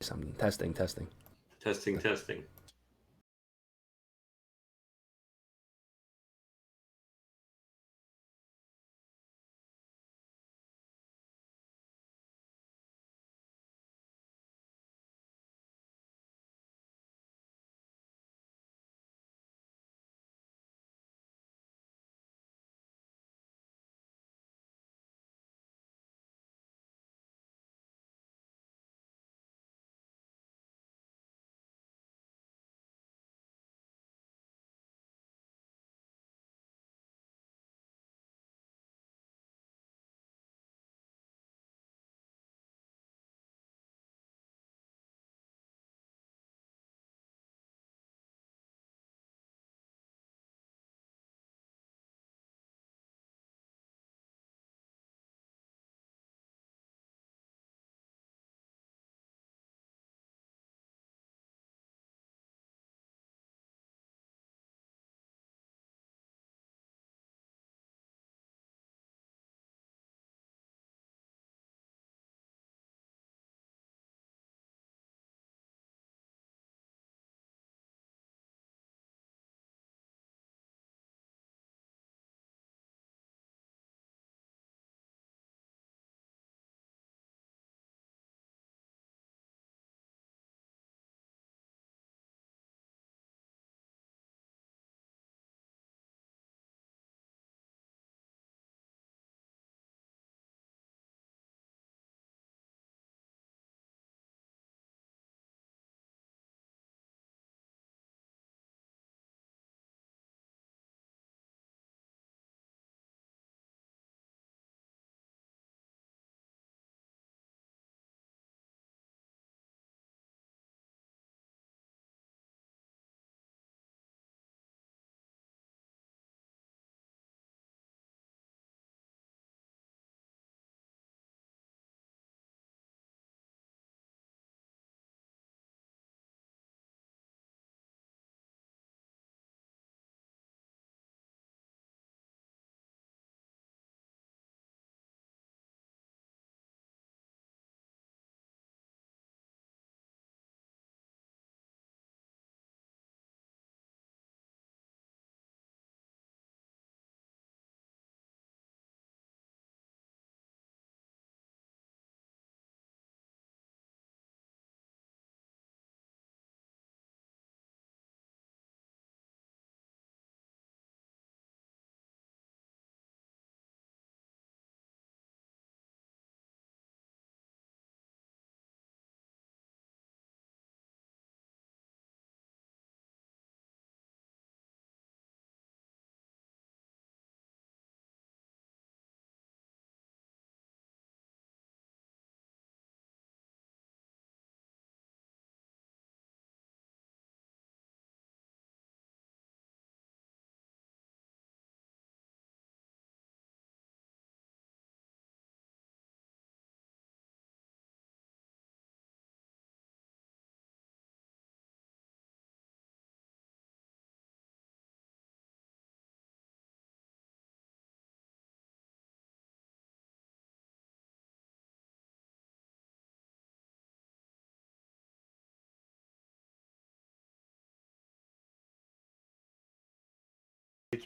Something. Testing. Testing.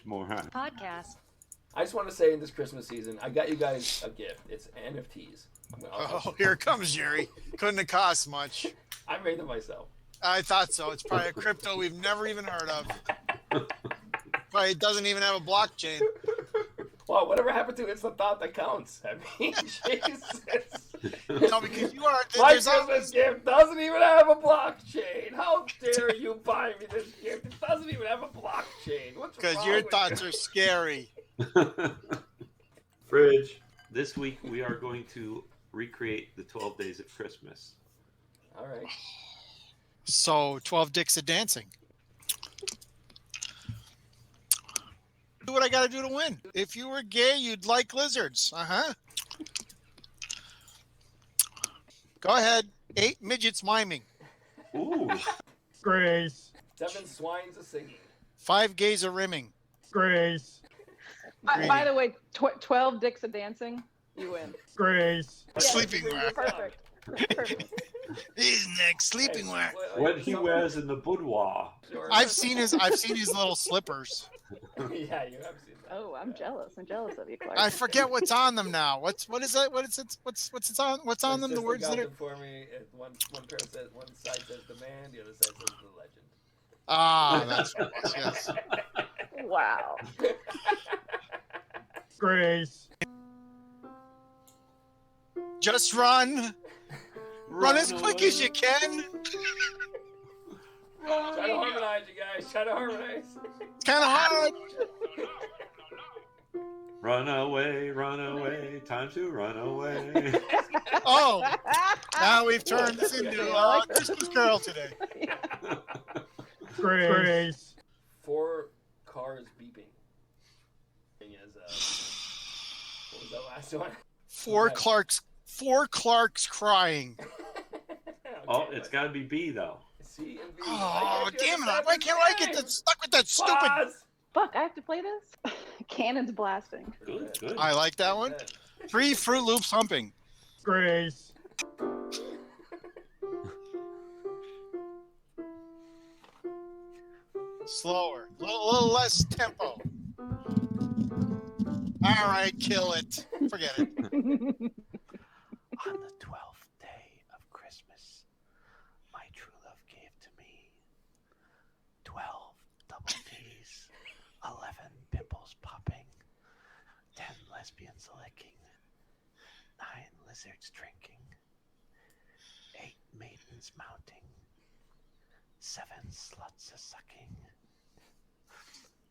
More, huh? Podcast. I just want to say in this Christmas season, I got you guys a gift. It's NFTs. Oh, here it comes, Jerry. Couldn't have cost much. I made them myself. I thought so. It's probably a crypto we've never even heard of. Probably it doesn't even have a blockchain. Well, whatever happened to it's the thought that counts. I mean, Jesus. No, because you are. My There's Christmas always, gift doesn't even have a blockchain. How dare you buy me this gift? It doesn't even have a blockchain. What's wrong because your with thoughts you? are scary. Fridge. This week we are going to recreate the 12 Days of Christmas. All right. So 12 dicks of dancing. Do what I got to do to win. If you were gay, you'd like lizards. Go ahead. 8 midgets miming. Ooh. Grace. 7 swines a singing. 5 gays a rimming. Grace. By the way, 12 dicks a dancing, you win. Grace. Sleeping bring rat. this up. Perfect. Perfect. His neck sleeping wear. What he wears in the boudoir. I've seen his little slippers. Yeah, you have seen that. Oh, I'm jealous. I'm jealous of you, Clark. I forget what's on them now. What is it? What's on them? The words that are. For me, one pair says, one side says the man, the other side says the legend. Ah, that's what it was, yes. Wow. Grace. Just run. Run as quick as you can. Try to harmonize, you guys. Try to harmonize. It's kind of hard. Run away, time to run away. Oh, now we've turned this into Christmas Carol today. Grace. 4 cars beeping. What was that last one? Four Clarks crying. Oh, it's got to be B though. C and B. Oh, damn it. Why can't I get stuck with that stupid... Pause. Fuck, I have to play this? Cannons blasting. Good. I like that one. 3 Fruit Loops humping. Grace. Slower. A little less tempo. All right, kill it. Forget it. On the 12th day of Christmas, my true love gave to me 12 double D's, 11 pimples popping, 10 lesbians licking, 9 lizards drinking, 8 maidens mounting, 7 sluts a sucking,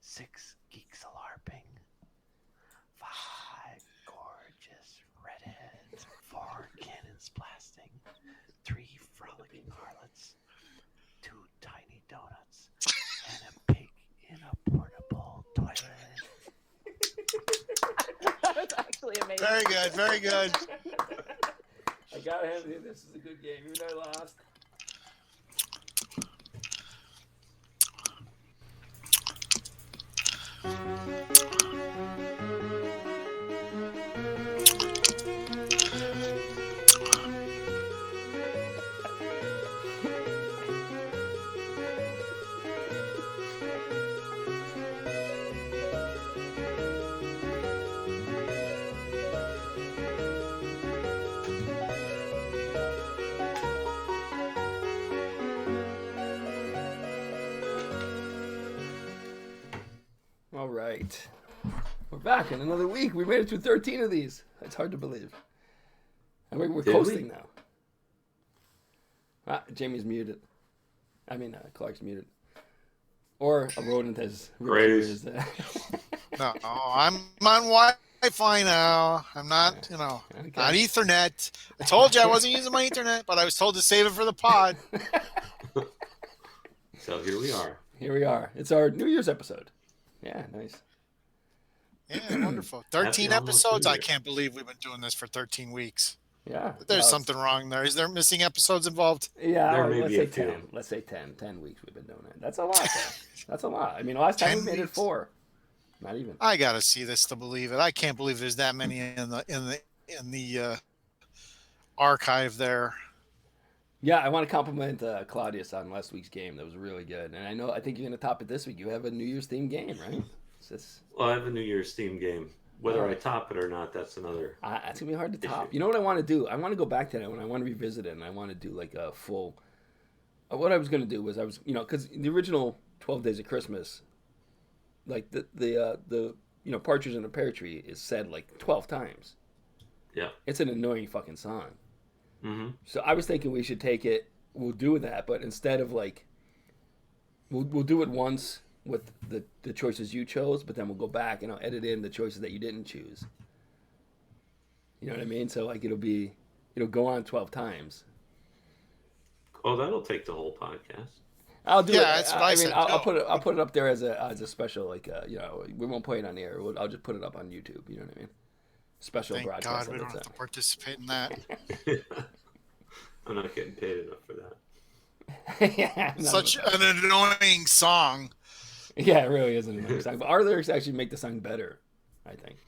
6 geeks a larping, 5 gorgeous redheads, 4 cannons blasting, 3 frolicking harlots, 2 tiny donuts, and a pig in a portable toilet. That was actually amazing. Very good, very good. I gotta hand it. This is a good game. Even though I lost. All right. We're back in another week. We made it through 13 of these. It's hard to believe. And we're Did coasting we? now. Ah, Jamie's muted. I mean, Clark's muted. Or a rodent has Grace. his, No, I'm on Wi-Fi now. I'm not, not Ethernet. I told you I wasn't using my Ethernet, but I was told to save it for the pod. So here we are. Here we are. It's our New Year's episode. Yeah, nice. Yeah, wonderful. 13 Happy almost episodes. New I Year. can't believe we've been doing this for 13 weeks. Yeah. There's well, something wrong there. Is there missing episodes involved? Yeah, There all right, may let's be say a few. 10. Let's say 10. 10 weeks we've been doing it. That's a lot, though. That's a lot. I mean, last time 10 we made it weeks. 4. Not even. I gotta see this to believe it. I can't believe there's that many in the archive there. Yeah, I want to compliment Claudius on last week's game. That was really good. And I think you're going to top it this week. You have a New Year's themed game, right? Well, I have a New Year's theme game. Whether I top it or not, that's another. It's going to be hard to top. issue. You know what I want to do? I want to go back to that when I want to revisit it, and I want to do like a full... What I was going to do was because the original 12 Days of Christmas, like the Partridge in a Pear Tree is said like 12 times. Yeah. It's an annoying fucking song. Mm-hmm. So I was thinking we should take it. We'll do that, but instead of like, we'll do it once with the choices you chose, but then we'll go back and I'll edit in the choices that you didn't choose. You know what I mean? So like it'll go on 12 times. Oh, that'll take the whole podcast. I'll do it. That's what I said. I'll put it up there as a special we won't play it on the air. I'll just put it up on YouTube. You know what I mean? Special Thank broadcast. God we don't have to participate in that. I'm not getting paid enough for that. Yeah, no, Such an annoying song. Yeah, it really is an annoying song. But our lyrics actually make the song better, I think.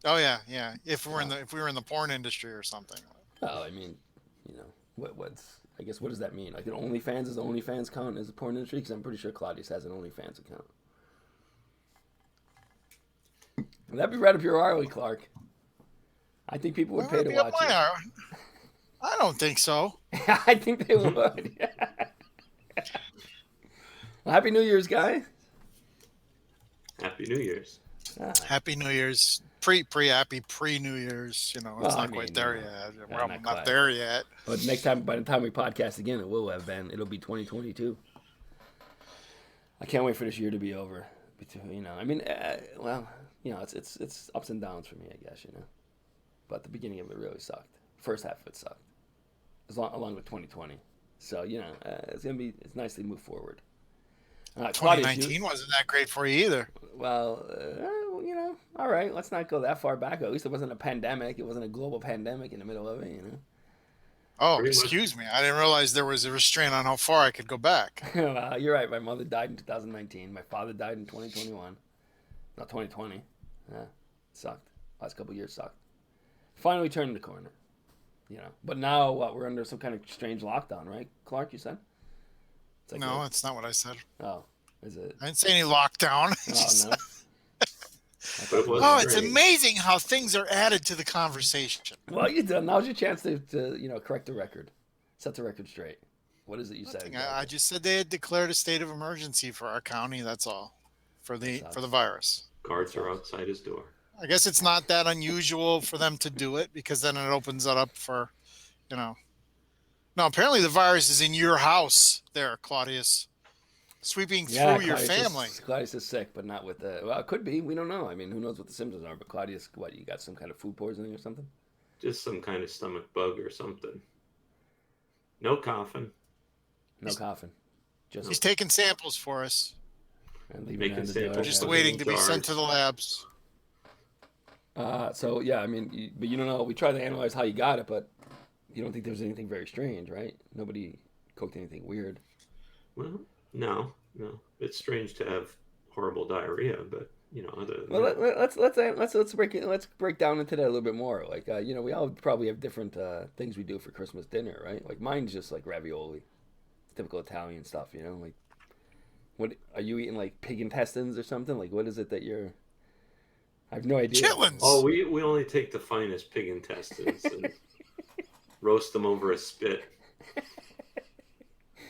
Oh yeah. If we were in the porn industry or something. Oh, I mean, what's I guess what does that mean? Like an OnlyFans is OnlyFans count as a porn industry? Because I'm pretty sure Claudius has an OnlyFans account. That'd be right up your alley, Clark. I think people would pay to watch it. I don't think so. I think they would. Well, Happy New Year's, guy. Happy New Year's. Happy New Year's. Pre New Year's. It's Well, not quite there yet. Yeah, Well, not not quite. there yet. But next time, by the time we podcast again, it will have been. It'll be 2022. I can't wait for this year to be over. I mean, it's ups and downs for me, I guess, But the beginning of it really sucked. First half of it sucked, along with 2020. So it's nice to move forward. 2019 wasn't that great for you either. Well, all right. Let's not go that far back. At least it wasn't a pandemic. It wasn't a global pandemic in the middle of it. Oh, Pretty excuse me. I didn't realize there was a restraint on how far I could go back. Well, you're right. My mother died in 2019. My father died in 2021. Not 2020. Yeah, it sucked. Last couple of years sucked. Finally turning the corner. But now we're under some kind of strange lockdown, right, Clark? You said. It's like No, that's not what I said. Oh, is it? I didn't say any lockdown. Oh no. But it was Oh, it's great. amazing how things are added to the conversation. Well, you done. Now's your chance to correct the record, set the record straight. What is it you said? Nothing. I just said they had declared a state of emergency for our county. That's all. For the virus. Guards are outside his door. I guess it's not that unusual for them to do it because then it opens it up for, No, apparently the virus is in your house there, Claudius. Sweeping through your family. Claudius is sick, but not with the. Well, it could be. We don't know. I mean, who knows what the symptoms are? But Claudius, what, you got some kind of food poisoning or something? Just some kind of stomach bug or something. No coughing. No coughing. Just He's taking samples for us. and leaving making it on the samples. door. Just Yeah. waiting to be Jars. sent to the labs. So yeah, I mean, but you don't know. We tried to analyze how you got it, but you don't think there was anything very strange, right? Nobody cooked anything weird. Well, no. It's strange to have horrible diarrhea, but other than Well, that, let's break down into that a little bit more. Like, we all probably have different things we do for Christmas dinner, right? Like mine's just like ravioli, typical Italian stuff. Like, what are you eating? Like pig intestines or something? Like, what is it that you're? I have no idea. Chitlins. oh, we only take the finest pig intestines and roast them over a spit.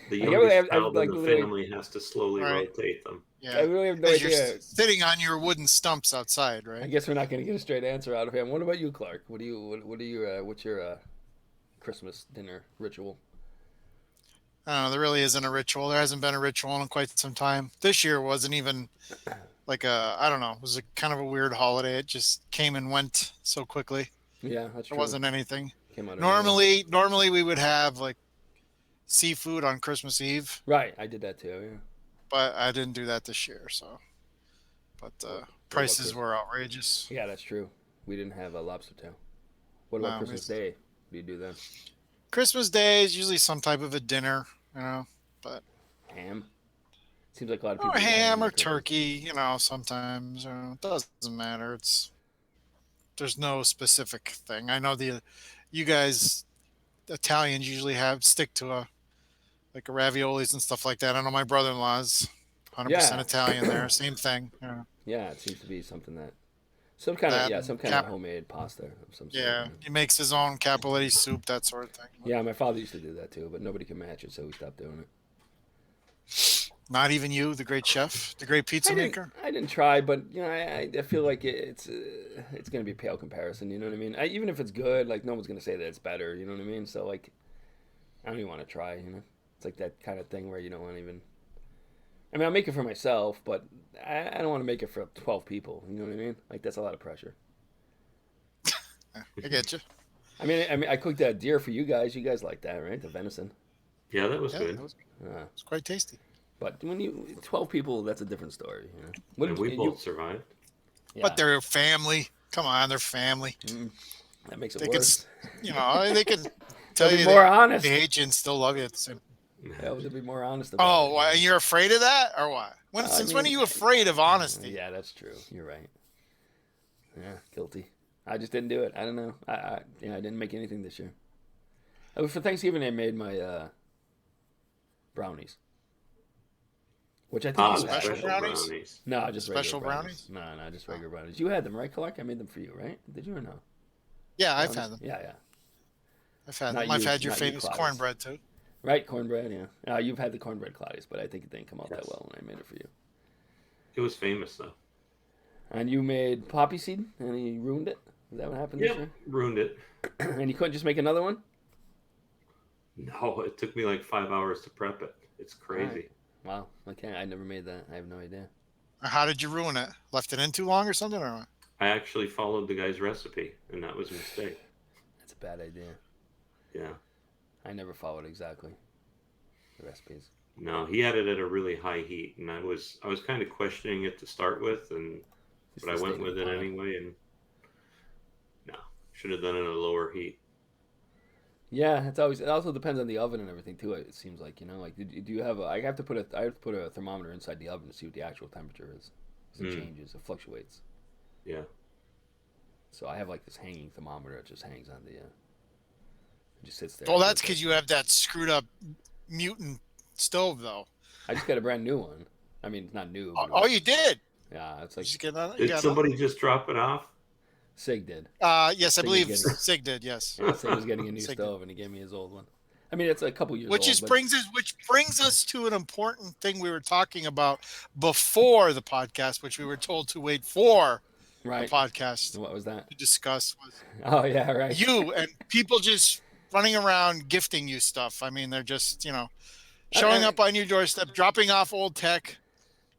The I youngest have, child like, in the literally- family has to slowly Right. rotate them. Yeah. I really have no As you're idea. sitting on your wooden stumps outside, I right? guess we're not going to get a straight answer out of him. What about you, Clark? What's your Christmas dinner ritual? I don't know. There really isn't a ritual. There hasn't been a ritual in quite some time. This year wasn't even like I don't know. It was a kind of a weird holiday. It just came and went so quickly. Yeah, that's true. There wasn't anything. Came out of nowhere. Normally we would have like seafood on Christmas Eve, Right, I did that too. Yeah. but I didn't do that this year. So, but prices were outrageous. Yeah, that's true. We didn't have a lobster tail. What about No, Christmas Day? What do you do then? Christmas Day is usually some type of a dinner, but Ham? Seems like a lot of or people. eat ham or on Christmas. turkey. Sometimes it doesn't matter. There's no specific thing. I know you guys Italians usually stick to a raviolis and stuff like that. I know my brother-in-law's 100% Yeah. Italian there. Same thing. Yeah, it seems to be something that some kind of homemade pasta of some sort. Yeah, he makes his own cappelletti soup, that sort of thing. Yeah, my father used to do that too, but nobody can match it, so we stopped doing it. Not even you, the great chef, the great pizza maker. I didn't try, but I feel like it's going to be a pale comparison. You know what I mean? Even if it's good, like no one's going to say that it's better. You know what I mean? So like, I don't even want to try. It's like that kind of thing where you don't want to even. I mean, I'll make it for myself, but I don't want to make it for 12 people. You know what I mean? Like that's a lot of pressure. I get you. I mean, I cooked that deer for you guys. You guys like that, right? The venison. Yeah, that was Yeah, good. it was quite tasty. But when 12 people, that's a different story. And we both survived. Yeah, But they're family. Come on, they're family. that makes it They could, worse. they could tell They'll be you more they honest. hate you and still love you at the same. Yeah, to be more honest about Oh, it. why, you're afraid of that, or what? Since when are mean- you afraid of honesty? Yeah, that's true. You're right. Yeah, guilty. I just didn't do it. I don't know. I didn't make anything this year. For Thanksgiving, I made my brownies, which I think Ah, you the had. Special special brownies? brownies. No, just Special regular brownies. brownies? No, just regular brownies. You had them, right, Clark? I made them for you, right? Did you or no? Yeah, I've Brownies? had them. Yeah. I've had Not them. I've you- had your not you, famous Claudius. cornbread too. Right, cornbread. Yeah. You've had the cornbread Claudius, but I think it didn't come out that Yes. well when I made it for you. It was famous though. And you made poppy seed, and he ruined it. Is that what happened this Yeah, year? ruined it. And you couldn't just make another one? No, it took me like 5 hours to prep it. It's crazy. Wow. Okay, I never made that. I have no idea. How did you ruin it? Left it in too long or something? Or what? I actually followed the guy's recipe, and that was a mistake. That's a bad idea. Yeah. I never followed exactly the recipes. No, he had it at a really high heat, and I was kind of questioning it to start with, Just but I the went state of with the it pot. anyway, and no, should have done it at a lower heat. Yeah, it also depends on the oven and everything too. It seems like like do you have I have to put a thermometer inside the oven to see what the actual temperature is. 'Cause it changes, it fluctuates. Yeah. So I have like this hanging thermometer. It just hangs on the. It just sits there. Well, that's because you have that screwed up mutant stove, though. I just got a brand new one. I mean, it's not new. But Oh, you did? yeah, it's like Just get on, you Did got somebody just drop it off? Sig did. Yes, I Sig believe is getting- Sig did. Yes. Yeah, Sig was getting a new Sig did. stove, and he gave me his old one. I mean, it's a couple years Which old. is but- which brings us to an important thing we were talking about before the podcast, which we were told to wait for right. the podcast What was that? to discuss. Was Oh yeah, right. you and people just running around gifting you stuff. I mean, they're just showing up on your doorstep, dropping off old tech.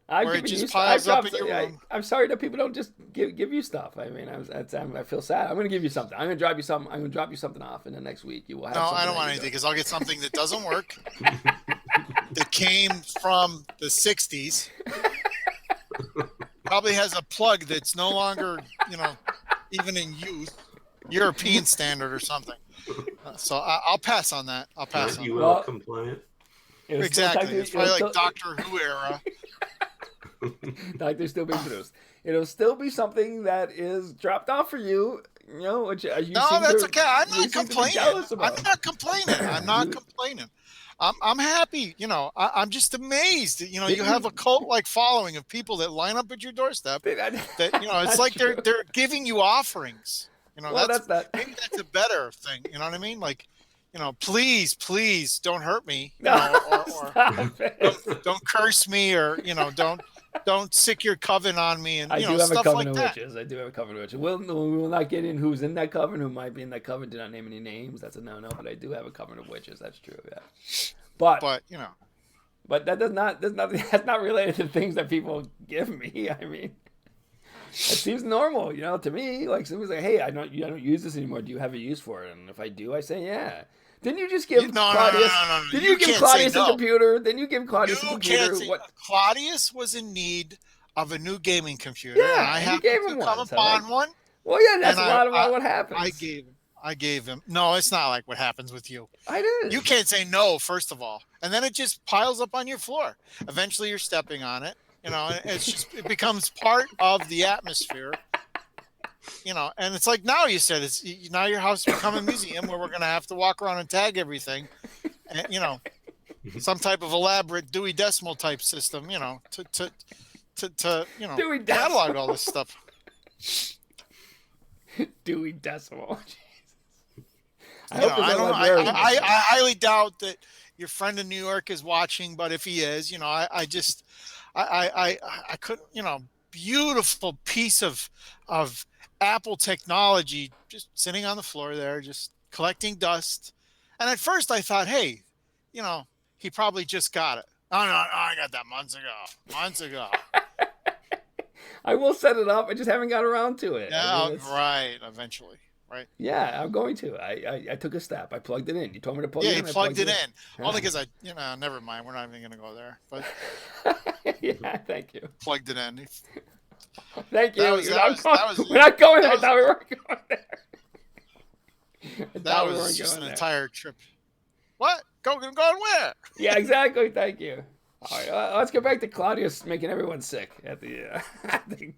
I've where it given just you piles I've up in your room. I'm sorry that people don't just give you stuff. I mean, I feel sad. I'm going to give you something. I'm going to drop you something. I'm going to drop you something off, and then next week you will have. No, something I don't that want you anything because I'll get something that doesn't work. That came from the 60s. Probably has a plug that's no longer, even in use. European standard or something. So I'll pass on that. I'll pass Not on UL that. Well, compliant. It was still Exactly. It's probably technically- like Doctor Who era. Doctor still being produced. It'll still be something that is dropped off for you. Which you No, seem that's to- okay. I'm you not seem to be complaining. jealous about. I'm not complaining. I'm not You- complaining. I'm happy. I'm just amazed. That, you Didn't have you- a cult-like following of people that line up at your doorstep. That it's That's like true. they're giving you offerings. Well, that's that. Maybe that's a better thing. You know what I mean? Like, please don't hurt me. No, Or stop it. don't curse me, or don't sick your coven on me, and I do have a stuff coven like of that. witches. I do have a coven of witches. We will not get in who's in that coven, who might be in that coven. Do not name any names. That's a no-no. But I do have a coven of witches. That's true. Yeah. But that does not. There's nothing. That's not related to things that people give me. I mean, it seems normal, to me. Like somebody's like, "Hey, I don't use this anymore. Do you have a use for it?" And if I do, I say, "Yeah." Didn't you just give No, Claudius? no. Did You you give can't Claudius say a no. computer? Then you give Claudius a You computer. can't say What? Claudius was in need of a new gaming computer. Yeah, and I and you happened gave to him come one, so, upon like, one. Well, yeah, that's a And lot about what happens. I gave him. No, it's not like what happens with you. I did. You can't say no, first of all, and then it just piles up on your floor. Eventually, you're stepping on it. And it becomes part of the atmosphere. And it's like now you said now your house has become a museum where we're going to have to walk around and tag everything, and some type of elaborate Dewey Decimal type system, to Dewey Decimal. catalog all this stuff. Dewey Decimal. I highly doubt that your friend in New York is watching, but if he is, I couldn't, beautiful piece of Apple technology just sitting on the floor there, just collecting dust. And at first I thought, hey, he probably just got it. Oh, no, I got that months ago. I will set it up. I just haven't got around to it. Yeah, I mean, right. Eventually. Right. Yeah, I'm going to. I took a step. I plugged it in. You told me to plug it Yeah, in. he I plugged it in. Yeah. Only because never mind. We're not even going to go there. But Yeah, thank you. plugged it in. Thank you. That was- We're not going there. I that was- thought we were going there. I That thought we was weren't just going an there. entire trip. What? Going where? Yeah, exactly. Thank you. All right, let's get back to Claudius making everyone sick at the.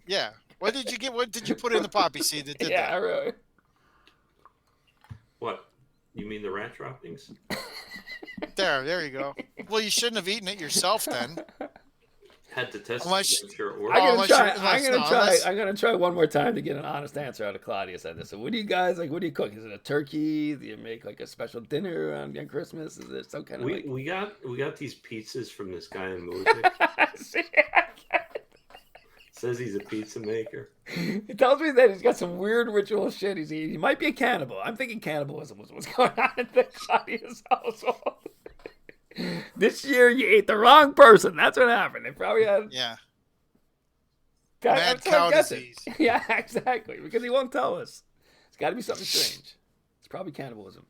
Yeah. What did you get? What did you put in the poppy seed that did Yeah, that? really. What? You mean the rat droppings? There you go. Well, you shouldn't have eaten it yourself then. Had to test Unless- to make sure it I'm worked. gonna unless try. you- unless- I'm gonna try one more time to get an honest answer out of Claudius on this. So, what do you guys like? What do you cook? Is it a turkey? Do you make like a special dinner on Christmas? Is it some kind of We got these pizzas from this guy in Music. See, Says he's a pizza maker. he tells me that he's got some weird ritual shit he's eating. He might be a cannibal. I'm thinking cannibalism was what's going on in the Claudius household. This year you ate the wrong person. That's what happened. They probably had Yeah. Mad Mad cow disease. Yeah, exactly. Because he won't tell us. It's got to be something strange. It's probably cannibalism.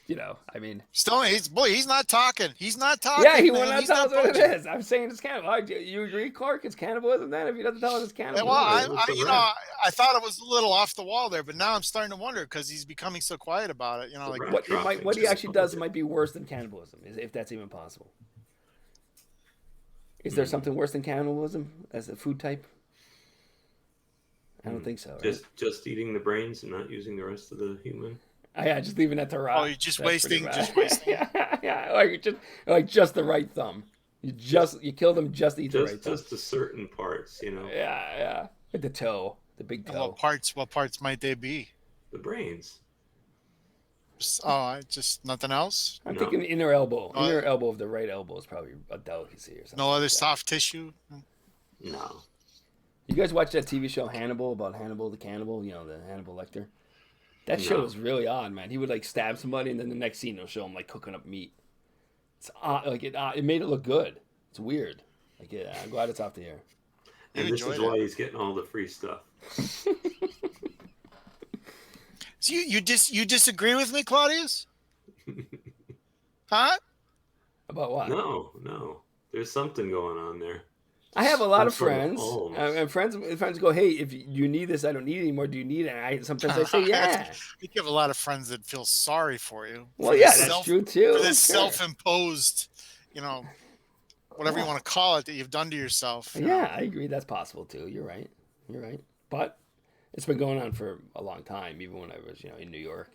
You know, I mean. Still, he's not talking. He's not talking. Yeah, he man. will not He's tell us what it budging. is. I'm saying it's cannibalism. You agree, Clark? It's cannibalism then? If he doesn't tell us it's cannibalism. Well, It's a you know, rat. I thought it was a little off the wall there, but now I'm starting to wonder because he's becoming so quiet about it. You know, It's a like rat. what he actually does might be worse than cannibalism, if that's even possible. Is there something worse than cannibalism as a food type? I don't think so. Right? Just eating the brains and not using the rest of the human. Yeah, just leaving it to rot. Oh, you're just That's pretty wasting- bad. just wasting. yeah, like just the right thumb. You kill them just to eat the right thumb. Just the certain parts, you know. Yeah, like the toe, the big toe. what parts might they be? The brains. Just nothing else. I'm No. thinking inner elbow. Oh, Inner elbow of the right elbow is probably a delicacy or something. No other like that. soft tissue. No. You guys watch that TV show Hannibal about Hannibal the cannibal? You know, the Hannibal Lecter. That show No. was really odd, man. He would like stab somebody, and then the next scene it'll show him like cooking up meat. It's odd, like it made it look good. It's weird. Like, yeah, I'm glad it's off the air. You And this is enjoyed it. why he's getting all the free stuff. So you disagree with me, Claudius? Huh? About what? No. There's something going on there. I have a lot of Some sort of friends, almost. and friends go, "Hey, if you need this, I don't need it anymore. Do you need it?" And sometimes I say, "Yeah." You have a lot of friends that feel sorry for you. Well, for yeah, this that's true too. For this Sure. self-imposed, you know, whatever you want to call it, that you've done to yourself. you know. Yeah, I agree. That's possible too. You're right. But it's been going on for a long time, even when I was, in New York.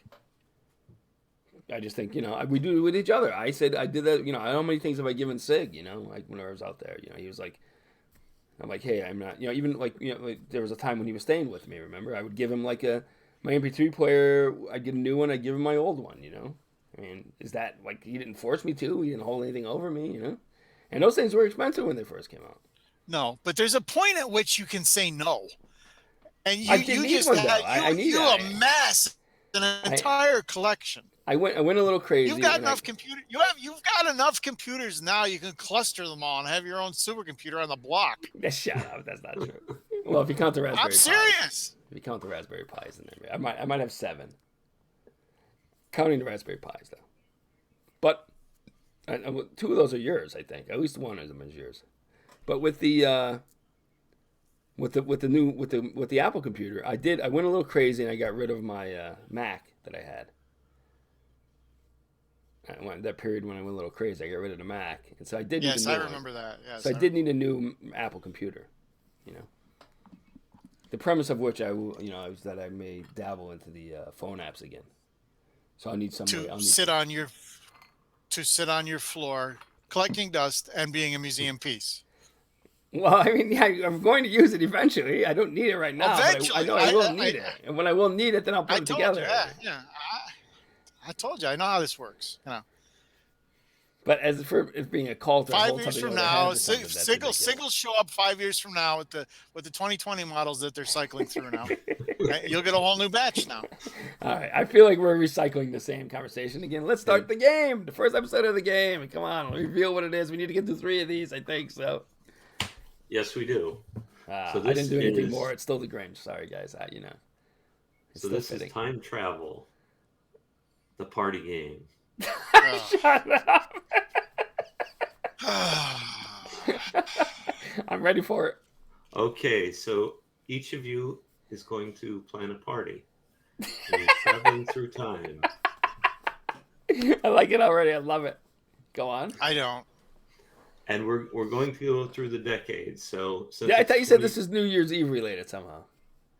I just think, we do it with each other. I said I did that. How many things have I given Sig? Like when I was out there, he was like, I'm like, hey, I'm not, even like, there was a time when he was staying with me. Remember, I would give him my MP3 player. I'd get a new one. I'd give him my old one. I mean, is that like he didn't force me to? He didn't hold anything over me. And those things were expensive when they first came out. No, but there's a point at which you can say no. And I didn't need one, though. I need you that. amass an entire collection. I went a little crazy. You've got and enough You've got enough computers now. You can cluster them all and have your own supercomputer on the block. Shut up. That's not true. Well, if you count the Raspberry I'm Pis. serious. If you count the Raspberry Pis in there, I might have 7. Counting the Raspberry Pis though. But 2 of those are yours, I think. At least one of them is yours. But with the with the Apple computer, I went a little crazy and I got rid of my Mac that I had. That period when I went a little crazy, I got rid of the Mac, and so I did. Yes, need a I new remember one. that. Yes, So I did need a new Apple computer. The premise of which is that I may dabble into the phone apps again. So I need somebody to sit on your floor, collecting dust and being a museum piece. Well, I mean, yeah, I'm going to use it eventually. I don't need it right now. Eventually. But I know I will need it, and when I will need it, then I'll put it told together. you, yeah. I told you, I know how this works. But as for it being a cult, or 5 years from now, Sig Sig will show up 5 years from now with the 2020 models that they're cycling through now. Okay? You'll get a whole new batch now. All right, I feel like we're recycling the same conversation again. Let's start the game. The first episode of the game. Come on, I'll reveal what it is. We need to get through 3 of these. I think so. Yes, we do. So I this didn't do anything is- more. It's still the Grinch. Sorry, guys. It's So still this fitting. is time travel, the party game. Shut up. I'm ready for it. Okay, so each of you is going to plan a party. And you're traveling through time. I like it already. I love it. Go on. I don't. And we're going to go through the decades. So since Yeah, I it's thought you said 20 this is New Year's Eve related somehow.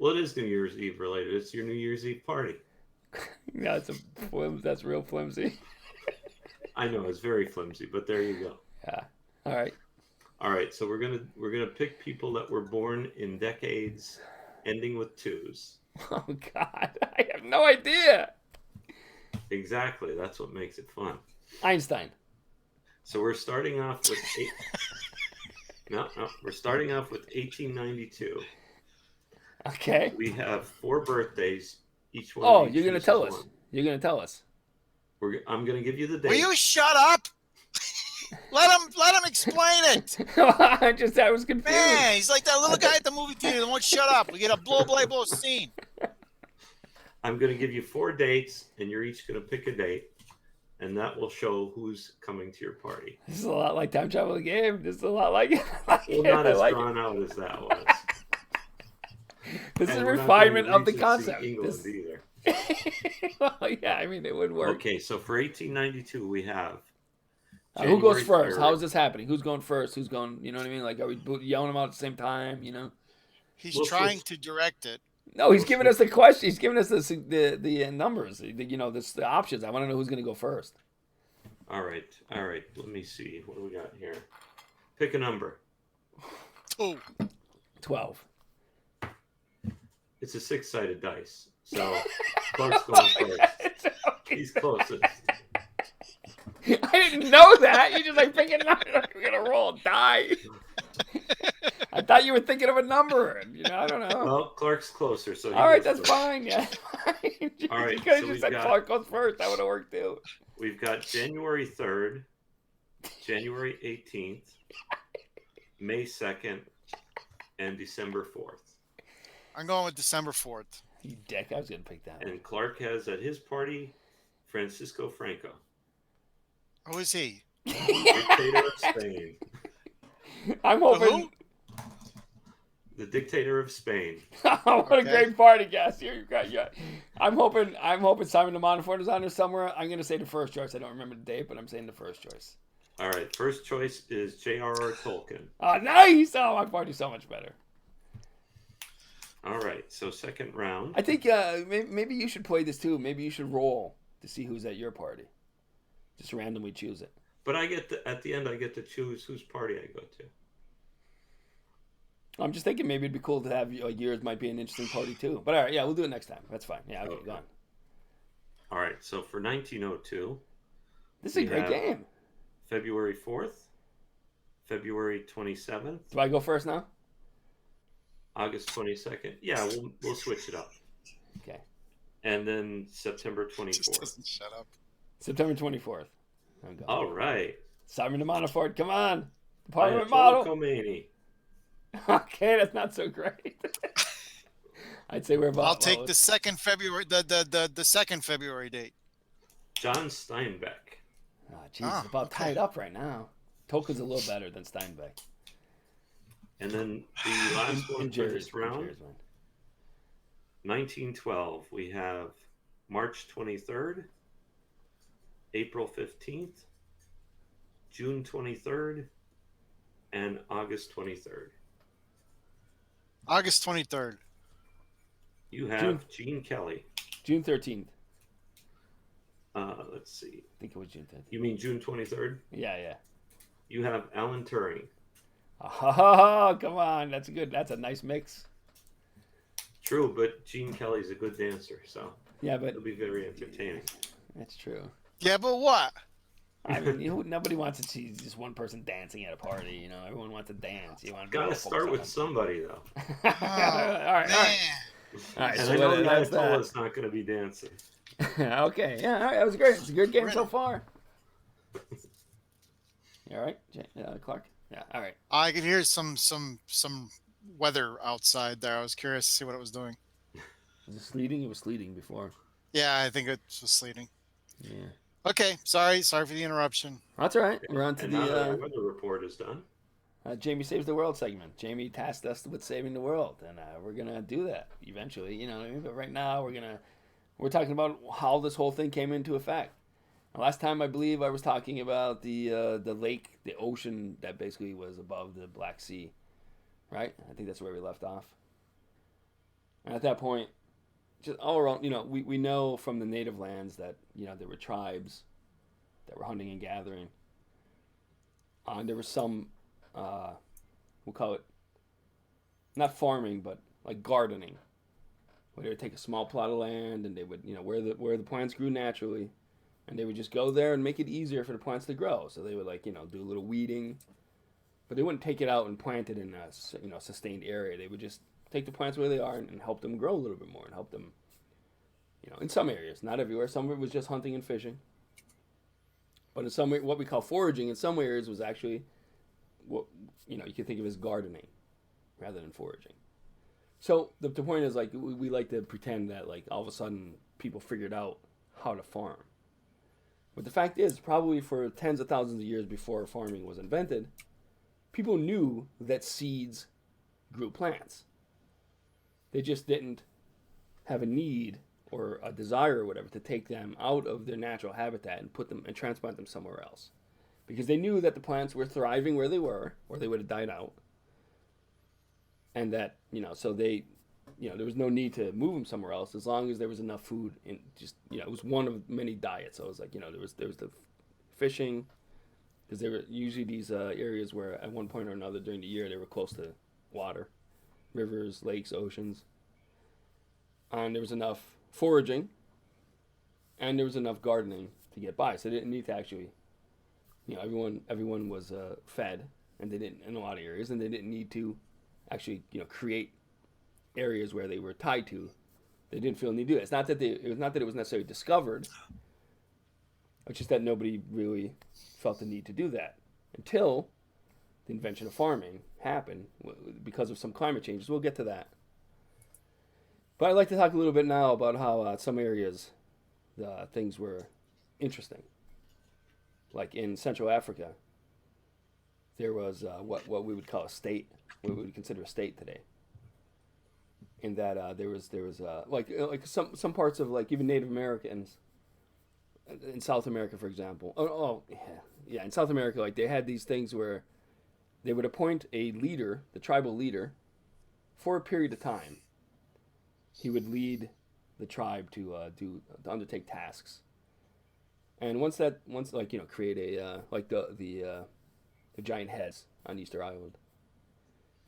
Well, it is New Year's Eve related. It's your New Year's Eve party. Yeah, that's real flimsy. I know it's very flimsy, but there you go. Yeah. All right. All right, so we're gonna pick people that were born in decades ending with 2s. Oh God, I have no idea. Exactly, that's what makes it fun. Einstein. So we're starting off with we're starting off with 1892. Okay. We have 4 birthdays. Each one. Oh, of you you're gonna chooses tell us. one. You're gonna tell us. I'm gonna give you the date. Will you shut up? Let him explain it. I was confused. Man, he's like that little guy at the movie theater that won't shut up. We get a blow scene. I'm gonna give you 4 dates, and you're each gonna pick a date, and that will show who's coming to your party. This is a lot like time travel game. This is a lot like Well, not as drawn out as that was. This And is we're not refinement going of the Regency concept. England This- either. Well, yeah, I mean it would work. Okay, so for 1892 we have. Who goes January first? 3rd. How is this happening? Who's going first? Who's going? You know what I mean? Like, are we yelling them out at the same time? You know? He's We'll trying switch. to direct it. No, he's giving us the question. He's giving us the numbers. The options. I want to know who's going to go first. All right. Let me see. What do we got here? Pick a number. Oh, 12. It's a 6-sided dice. So Clark's going first. He's closest. I didn't know that. You just like picking it up. We're gonna roll a die. I thought you were thinking of a number. I don't know. Well, Clark's closer, so he All right, goes that's first. fine. Yeah. All right, You could have so just we've said got- Clark goes first. That would have worked too. We've got January 3rd, January 18th, May 2nd, and December 4th. I'm going with December 4th. You dick. I was gonna pick that one. And Clark has at his party Francisco Franco, Who is he? dictator of Spain. I'm Who? hoping. The dictator of Spain. What Okay. a great party, guys! I'm hoping Simon de Montfort is on there somewhere. I'm gonna say the first choice. I don't remember the date, but I'm saying the first choice. All right, first choice is J.R.R. Tolkien. Oh, nice! Oh, my party's so much better. All right, so second round. I think maybe you should play this too. Maybe you should roll to see who's at your party. Just randomly choose it. But at the end, I get to choose whose party I go to. I'm just thinking maybe it'd be cool to have yours might be an interesting party too. But all right, yeah, we'll do it next time. That's fine. Yeah, okay, Okay. go on. All right, so for 1902, This is a We great have- game. February 4th, February 27th, Do I go first now? August 22nd. Yeah, we'll switch it up. Okay. And then September Just 24th. doesn't shut up. September 24th. I'm going. All right. Simon de Montfort, come on. Parliament Ayatollah model. Khomeini. Okay, that's not so great. I'd say we're about. I'll take the second February, the second February date. John Steinbeck. Oh, jeez, it's about tied up right now. Tolkien's a little better than Steinbeck. And then the last one for this round, Cheers, man. 1912, we have March 23rd, April 15th, June 23rd, and August 23rd. August 23rd. You have Gene Kelly. June 13th. Let's see. I think it was June 13th. You mean June 23rd? Yeah. You have Alan Turing. Oh, come on. That's good. That's a nice mix. True, but Gene Kelly's a good dancer, so Yeah, but it'll be very entertaining. that's true. Yeah, but what? I mean, nobody wants to see just one person dancing at a party. Everyone wants to dance. You want to Gotta start with somebody, though. all right. Man. All right, And so I know the that's Ayatollah's not going to be dancing. Okay, yeah, all right, that was great. It's a good game so Really? far. You all right, Clark? Yeah, all right. I could hear some weather outside there. I was curious to see what it was doing. Was it sleeting? It was sleeting before. Yeah, I think it was sleeting. Yeah. Okay, sorry for the interruption. That's all right. We're on to And now that our the weather report is done. Jamie Saves the World segment. Jamie tasked us with saving the world, and we're going to do that eventually, you know what I mean? But right now, we're talking about how this whole thing came into effect. Last time, I believe I was talking about the lake, the ocean that basically was above the Black Sea, right? I think that's where we left off. And at that point, just all around, we know from the native lands that, there were tribes that were hunting and gathering. And there was some, we'll call it, not farming, but like gardening, where they would take a small plot of land and they would, where the plants grew naturally, and they would just go there and make it easier for the plants to grow. So they would do a little weeding, but they wouldn't take it out and plant it in a, sustained area. They would just take the plants where they are and help them grow a little bit more and help them, in some areas, not everywhere. Some of it was just hunting and fishing. But in some, what we call foraging in some areas was actually what, you could think of as gardening rather than foraging. So the point is, we like to pretend that, all of a sudden people figured out how to farm. But the fact is, probably for tens of thousands of years before farming was invented, people knew that seeds grew plants. They just didn't have a need or a desire or whatever to take them out of their natural habitat and put them and transplant them somewhere else. Because they knew that the plants were thriving where they were, or they would have died out. And that, so they, there was no need to move them somewhere else as long as there was enough food in just, it was one of many diets. So it was there was the fishing, because there were usually these areas where at one point or another during the year they were close to water, rivers, lakes, oceans. And there was enough foraging, and there was enough gardening to get by. So they didn't need to actually, everyone was fed, and they didn't, in a lot of areas, and they didn't need to actually, create areas where they were tied to. They didn't feel the need to do it. It was necessarily discovered. It's just that nobody really felt the need to do that until the invention of farming happened because of some climate changes. We'll get to that. But I'd like to talk a little bit now about how some areas things were interesting. Like in Central Africa, there was what we would call a state, what we would consider a state today. In that there was like some parts of even Native Americans in South America, for example. In South America, they had these things where they would appoint a leader, the tribal leader, for a period of time. He would lead the tribe to undertake tasks, and once create a the giant heads on Easter Island.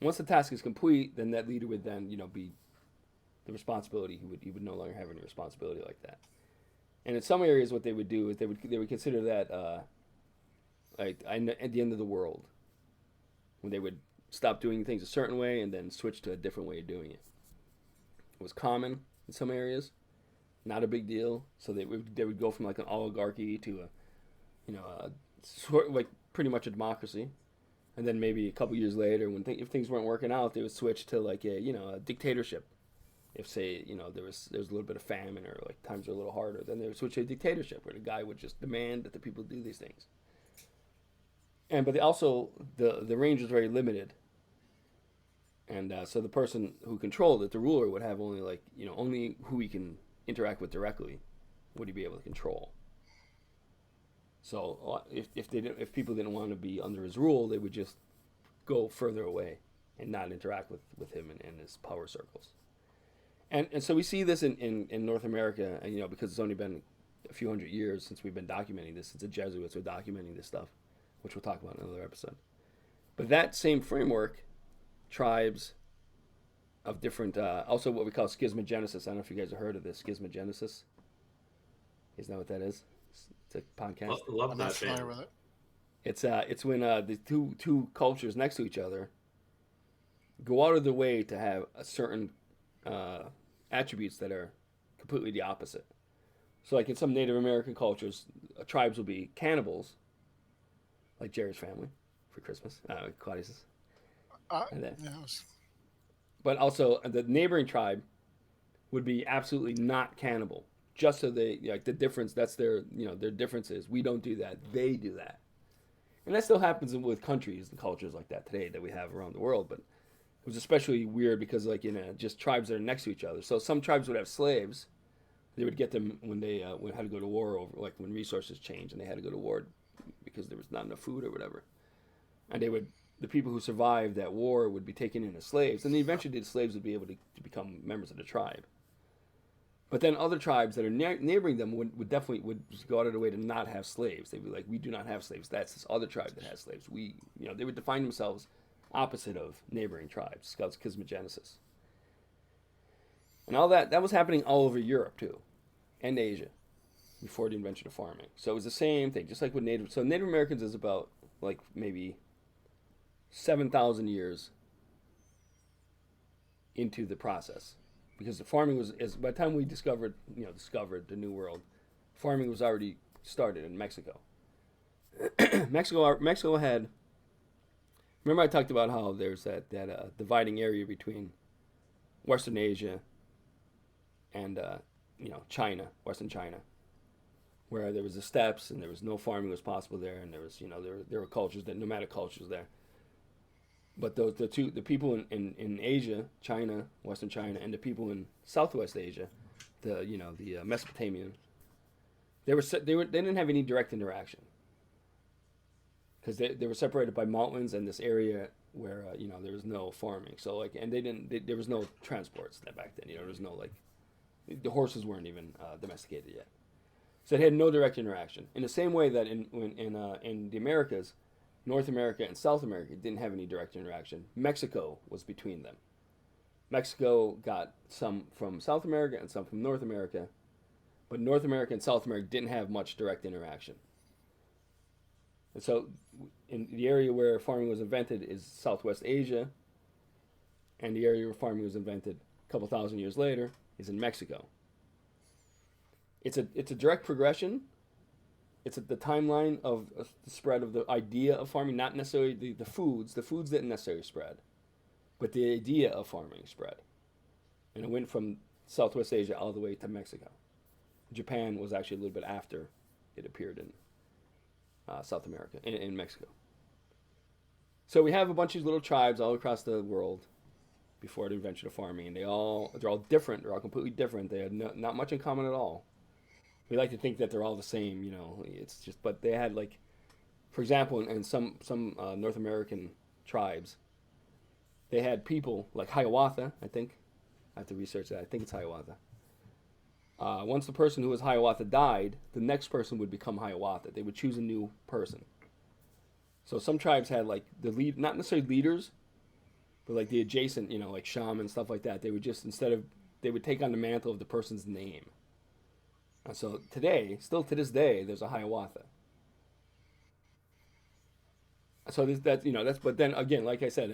Once the task is complete, then that leader would then be the responsibility. He would no longer have any responsibility like that. And in some areas, what they would do is they would consider that at the end of the world, when they would stop doing things a certain way and then switch to a different way of doing it. It was common in some areas, not a big deal. So they would go from an oligarchy to pretty much a democracy, and then maybe a couple years later, if things weren't working out, they would switch to a dictatorship. If there was a little bit of famine or times are a little harder, then they would switch to a dictatorship where the guy would just demand that the people do these things. But the range was very limited. And so the person who controlled it, the ruler, would have only only who he can interact with directly would he be able to control. So if people didn't want to be under his rule, they would just go further away and not interact with him in his power circles. And so we see this in North America, because it's only been a few hundred years since we've been documenting this, since the Jesuits were documenting this stuff, which we'll talk about in another episode. But that same framework, tribes of different, also what we call schismogenesis. I don't know if you guys have heard of this, schismogenesis. Isn't that what that is? It's a podcast. Love I'm that not familiar band. with it. It's when the two cultures next to each other go out of their way to have a certain attributes that are completely the opposite. So in some Native American cultures, tribes will be cannibals, like Jerry's family for Christmas, Claudius's. But also the neighboring tribe would be absolutely not cannibal. Just so they the difference. That's their their difference is we don't do that. They do that, and that still happens with countries and cultures like that today that we have around the world. But it was especially weird because just tribes that are next to each other. So some tribes would have slaves. They would get them when they had to go to war over when resources changed and they had to go to war because there was not enough food or whatever, and they would the people who survived that war would be taken in as slaves, and then eventually the slaves would be able to become members of the tribe. But then other tribes that are neighboring them would definitely go out of their way to not have slaves. They'd be like, we do not have slaves. That's this other tribe that has slaves. They would define themselves opposite of neighboring tribes. It's Schismogenesis. And all that was happening all over Europe too, and Asia, before the invention of farming. So it was the same thing, just like with Native. So Native Americans is about like maybe 7,000 years into the process, because the farming by the time we discovered the New World, farming was already started in Mexico. Mexico had. Remember I talked about how there's that dividing area between Western Asia and China, Western China, where there was the steppes and there was no farming was possible there, and there was there were cultures, that nomadic cultures there. But the people in Asia, China, Western China, and the people in Southwest Asia, the Mesopotamian, they didn't have any direct interaction, because they were separated by mountains and this area where there was no farming. So and there was no transports back then. There was no the horses weren't even domesticated yet, so it had no direct interaction. In the same way that in the Americas, North America and South America didn't have any direct interaction. Mexico was between them. Mexico got some from South America and some from North America, but North America and South America didn't have much direct interaction. And so in the area where farming was invented is Southwest Asia, and the area where farming was invented a couple thousand years later is in Mexico. It's a direct progression. It's the timeline of the spread of the idea of farming, not necessarily the foods. The foods didn't necessarily spread, but the idea of farming spread. And it went from Southwest Asia all the way to Mexico. Japan was actually a little bit after it appeared in South America, in Mexico. So we have a bunch of little tribes all across the world before the invention of farming, and they're all different. They're all completely different. They had not much in common at all. We like to think that they're all the same, it's just, but they had for example, in some North American tribes, they had people like Hiawatha, I think. I have to research that. I think it's Hiawatha. Once the person who was Hiawatha died, the next person would become Hiawatha. They would choose a new person. So some tribes had the lead, not necessarily leaders, but the adjacent, like shaman, stuff like that. They would just, they would take on the mantle of the person's name. And so still to this day, there's a Hiawatha. So but then again, like I said,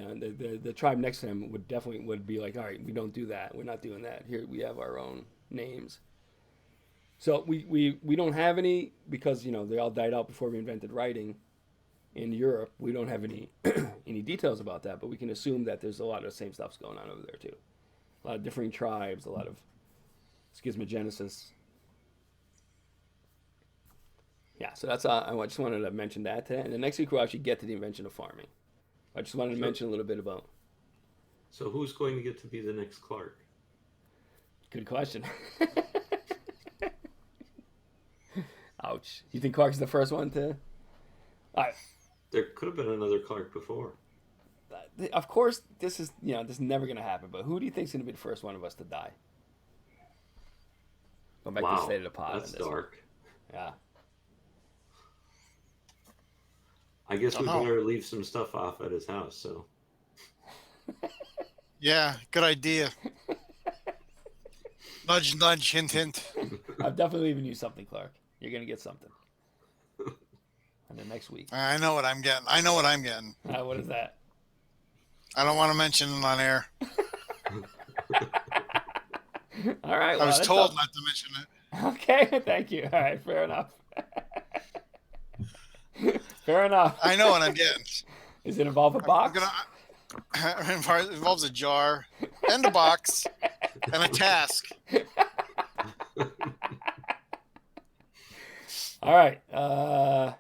the tribe next to him would be like, all right, we don't do that. We're not doing that. Here we have our own names. So we don't have any, because they all died out before we invented writing in Europe. We don't have any any details about that, but we can assume that there's a lot of the same stuff's going on over there too. A lot of differing tribes, a lot of schismogenesis. Yeah, so that's I just wanted to mention that today. And the next week we'll actually get to the invention of farming. I just wanted to mention a little bit about. So who's going to get to be the next Clark? Good question. Ouch. You think Clark's the first one to? There could have been another Clark before. Of course, this is never going to happen. But who do you think's going to be the first one of us to die? Going back to the state of the pod. That's dark. Yeah. I guess we better leave some stuff off at his house. So. Yeah, good idea. Nudge, nudge, hint, hint. I'm definitely leaving you something, Clark. You're going to get something. And then next week. I know what I'm getting. What is that? I don't want to mention it on air. All right. I was told not to mention it. Okay, thank you. All right, fair enough. Fair enough. I know what I'm getting. Does it involve a box? It involves a jar and a box and a task. All right. Are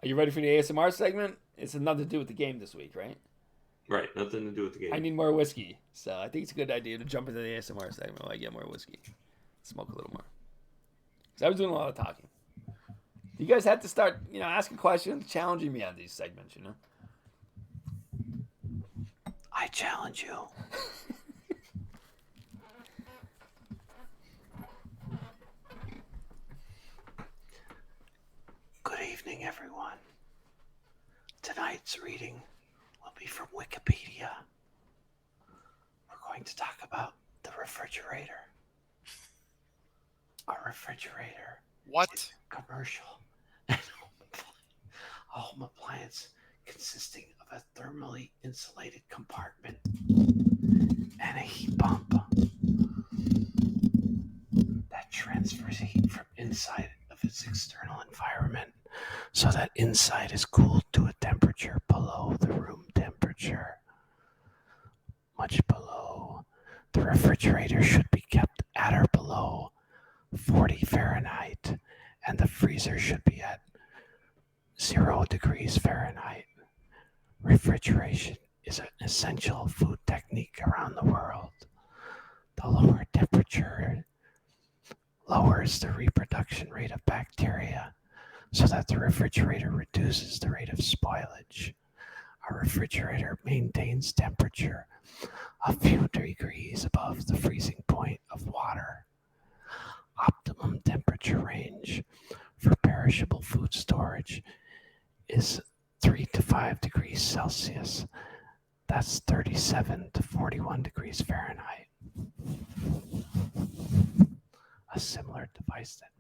you ready for the ASMR segment? It's nothing to do with the game this week, right? Right, nothing to do with the game. I need more whiskey, so I think it's a good idea to jump into the ASMR segment while I get more whiskey. Smoke a little more. Because I was doing a lot of talking. You guys have to start, asking questions, challenging me on these segments, I challenge you. Good evening, everyone. Tonight's reading will be from Wikipedia. We're going to talk about the refrigerator. A refrigerator What? is a commercial and home appliance consisting of a thermally insulated compartment and a heat pump that transfers heat from inside of its external environment so that inside is cooled to a temperature below the room temperature. Much below. The refrigerator should be kept at or below 40 Fahrenheit, and the freezer should be at 0 degrees Fahrenheit. Refrigeration is an essential food technique around the world. The lower temperature lowers the reproduction rate of bacteria so that the refrigerator reduces the rate of spoilage. A refrigerator maintains temperature a few degrees above the freezing point of water. Optimum temperature range for perishable food storage is 3 to 5 degrees Celsius. That's 37 to 41 degrees Fahrenheit. A similar device that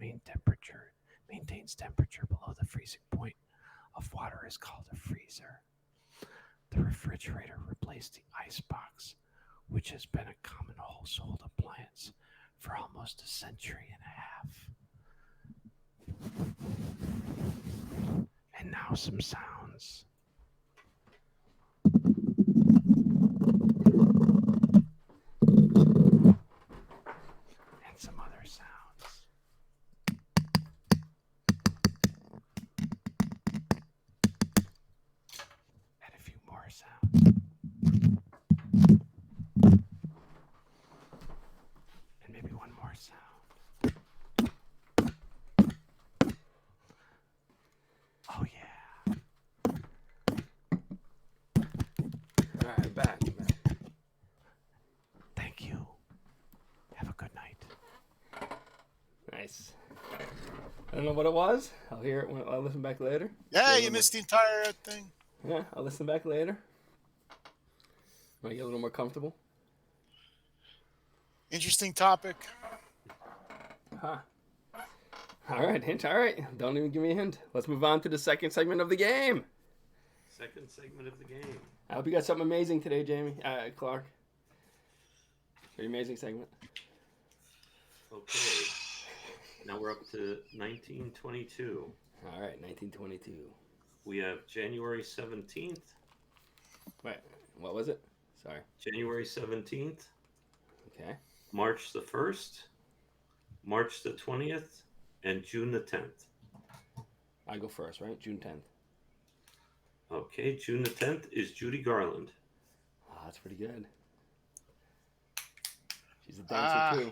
maintains temperature below the freezing point of water is called a freezer. The refrigerator replaced the icebox, which has been a common household appliance for almost a century and a half. And now some sounds. And some other sounds. And a few more sounds. And maybe one more sound. Oh yeah. All right, back. Thank you. Have a good night. Nice. I don't know what it was. I'll hear it when I'll listen back later. Yeah, you missed the entire thing. Yeah, I'll listen back later. When I get a little more comfortable. Interesting topic. Huh. All right, hint. All right. Don't even give me a hint. Let's move on to the second segment of the game. Second segment of the game. I hope you got something amazing today, Clark. Pretty amazing segment. Okay. Now we're up to 1922. All right, 1922. We have January 17th, Wait, what was it? Sorry. January 17th, Okay. March the 1st, March the 20th, and June the 10th. I go first, right? June 10th. Okay, June the 10th is Judy Garland. Oh, that's pretty good. She's a dancer too.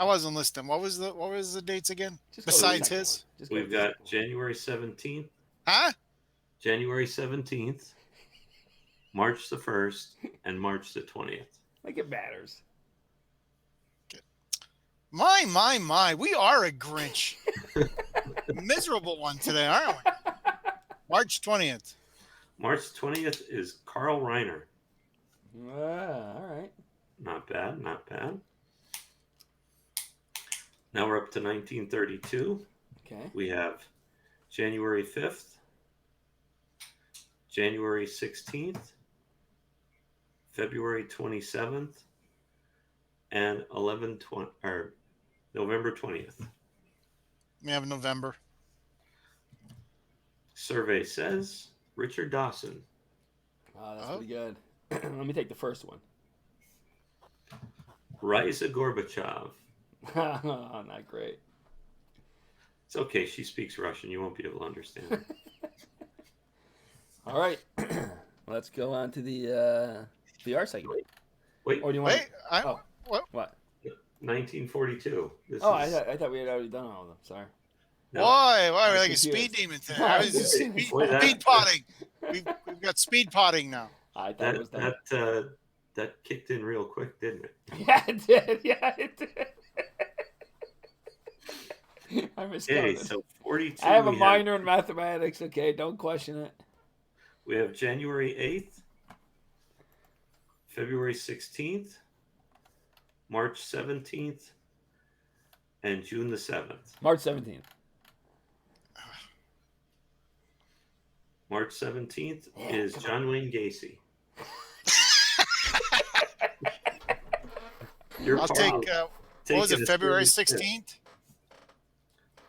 I wasn't listening. What was the dates again? Just go to the Besides second his? one. Just go to We've the got second one. January 17th, Huh? January 17th, March the 1st, and March the 20th. Like it matters. My. We are a Grinch. Miserable one today, aren't we? March 20th. March 20th is Carl Reiner. All right. Not bad, not bad. Now we're up to 1932. Okay. We have January 5th, January 16th, February 27th, and November 20th. We have November. Survey says Richard Dawson. Oh, that's Oh. pretty good. Let me take the first one. Raisa Gorbachev. Oh, not great. It's okay. She speaks Russian. You won't be able to understand her. All right. Let's go on to the VR segment. Wait, Or do you want? Wait, Oh. What? 1942. This Oh, is, I thought we had already done all of them. Sorry. no, why? We're I'm like a confused. speed demon today. I I was was just- speed Boy, that- potting. We've got speed potting now. I thought it was done. That kicked in real quick, didn't it? Yeah, it did. Yeah, it did. I Okay, miscounted. so 42. I have a minor in mathematics. Okay, don't question it. We have January 8th, February 16th, March 17th, and June the 7th. March 17th. March 17th is John Wayne Gacy. I'll take, what was it, February 16th?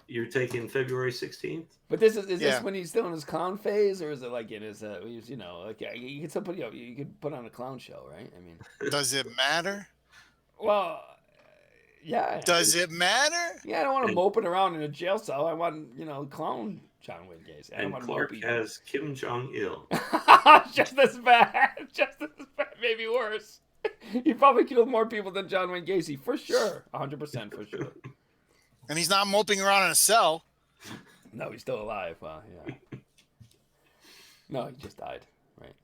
You're taking February 16th? But is this Yeah. when he's still in his clown phase, or is it like in his, you know, like you could still put, you could put on a clown show, right? I mean, Does it matter? well, yeah. Does it matter? Yeah, I don't want him moping around in a jail cell. I want, you know, clown John Wayne Gacy. I don't And want Clark mopey. has Kim Jong-il. Just as bad. Just as bad. Maybe worse. He probably killed more people than John Wayne Gacy, for sure. 100% for sure. And he's not moping around in a cell. No, he's still alive. Yeah. No, he just died. Right.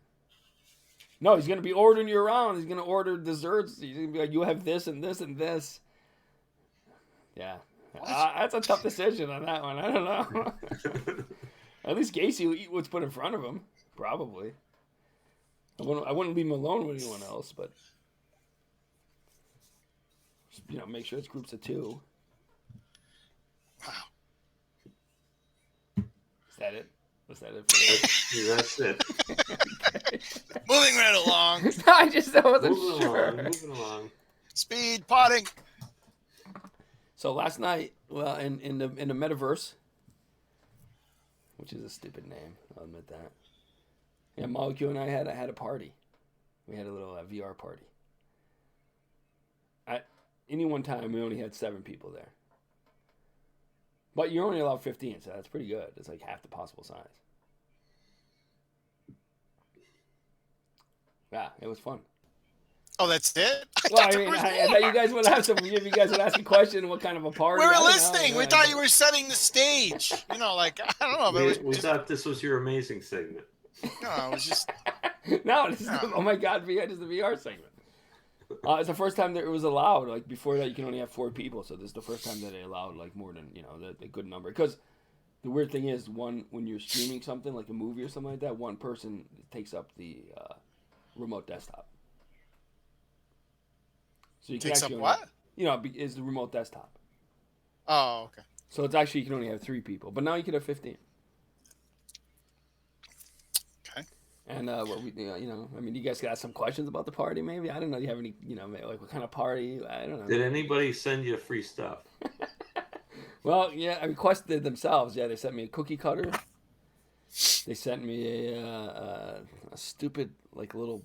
No, he's going to be ordering you around. He's going to order desserts. He's going to be like, you have this and this and this. Yeah. That's a tough decision on that one. I don't know. At least Gacy will eat what's put in front of him. Probably. I wouldn't leave him alone with anyone else, but you know, make sure it's groups of 2. Wow. Is that it? Was that it? For That's it. okay. Moving right along. I wasn't Moving sure. along, moving along. Speed potting. So last night, well, in the metaverse, which is a stupid name, I'll admit that. Yeah, Molecule and I had a party. We had a little VR party. At any one time, we only had 7 people there. But you're only allowed 15, so that's pretty good. It's like half the possible size. Yeah, it was fun. Oh, that's it? Well, I mean, I thought you guys would have some. You guys would ask a question, what kind of a party? We I were don't know. listening. We thought you were setting the stage. You know, like, I don't know. But it was We thought this was your amazing segment. no, it was just. No, this is oh my God, this is the VR segment. It's the first time that it was allowed. Like before that, you can only have 4 people. So this is the first time that they allowed like more than the good number. Because the weird thing is, when you're streaming something like a movie or something like that, one person takes up the remote desktop. So you Takes up actually what? Is the remote desktop. Oh, okay. So it's actually you can only have 3 people, but now you can have 15. Okay. And what we, I mean, you guys got some questions about the party? Maybe I don't know. Do you have any, like what kind of party? I don't know. Did anybody send you free stuff? Well, yeah, I requested it themselves. Yeah, they sent me a cookie cutter. They sent me a stupid like little